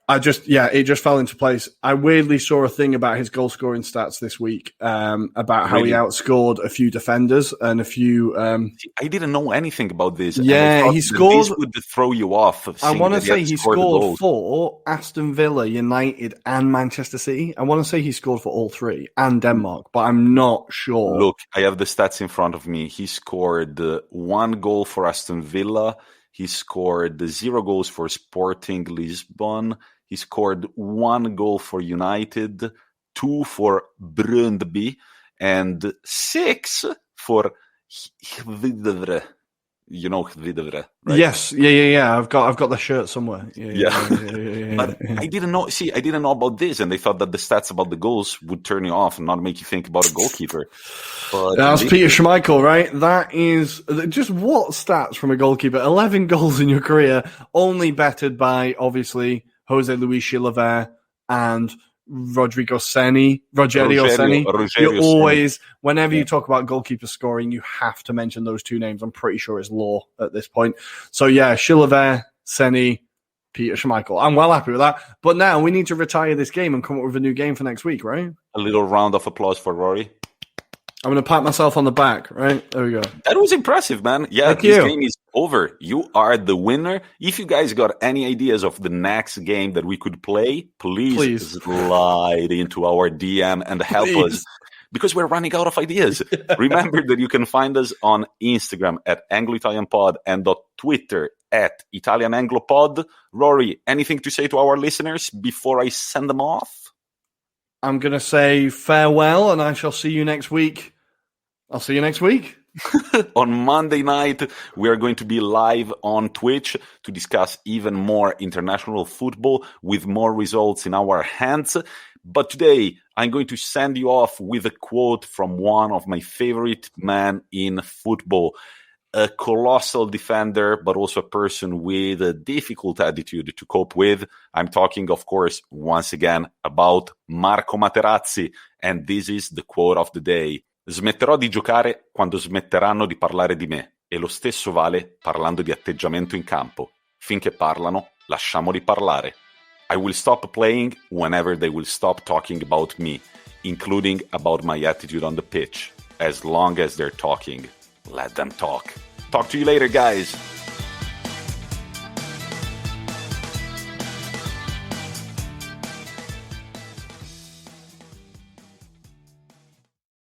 Speaker 2: It just fell into place. I weirdly saw a thing about his goal scoring stats this week, about how he outscored a few defenders and a few.
Speaker 1: I didn't know anything about this.
Speaker 2: Yeah, he scored.
Speaker 1: This would throw you off.
Speaker 2: I want to say he scored for Aston Villa, United, and Manchester City. I want to say he scored for all 3 and Denmark, but I'm not sure.
Speaker 1: Look, I have the stats in front of me. He scored 1 goal for Aston Villa. He scored 0 goals for Sporting Lisbon. He scored 1 goal for United, 2 for Brøndby, and 6 for Hvidovre. You know Hvidovre, right?
Speaker 2: Yes, yeah. I've got the shirt somewhere. Yeah.
Speaker 1: But I didn't know. See, I didn't know about this, and they thought that the stats about the goals would turn you off and not make you think about a goalkeeper. But
Speaker 2: that's Peter Schmeichel, right? That is just what stats from a goalkeeper? 11 goals in your career, only bettered by obviously Jose Luis Chilavert and Rogerio Ceni. You always, whenever you talk about goalkeeper scoring, you have to mention those 2 names. I'm pretty sure it's law at this point. So yeah, Chilavert, Ceni, Peter Schmeichel. I'm well happy with that. But now we need to retire this game and come up with a new game for next week, right?
Speaker 1: A little round of applause for Rory.
Speaker 2: I'm going to pat myself on the back, right? There we go.
Speaker 1: That was impressive, man. Yeah, this game is over. You are the winner. If you guys got any ideas of the next game that we could play, please. Slide into our DM and help us. Because we're running out of ideas. Remember that you can find us on Instagram at Anglo-Italian Pod and on Twitter at Italian Anglo Pod. Rory, anything to say to our listeners before I send them off?
Speaker 2: I'm going to say farewell, and I shall see you next week. I'll see you next week.
Speaker 1: On Monday night, we are going to be live on Twitch to discuss even more international football with more results in our hands. But today, I'm going to send you off with a quote from one of my favorite men in football, a colossal defender, but also a person with a difficult attitude to cope with. I'm talking, of course, once again about Marco Materazzi, and this is the quote of the day. Smetterò di giocare quando smetteranno di parlare di me, e lo stesso vale parlando di atteggiamento in campo. Finché parlano, lasciamoli parlare. I will stop playing whenever they will stop talking about me, including about my attitude on the pitch. As long as they're talking, let them talk. Talk to you later, guys.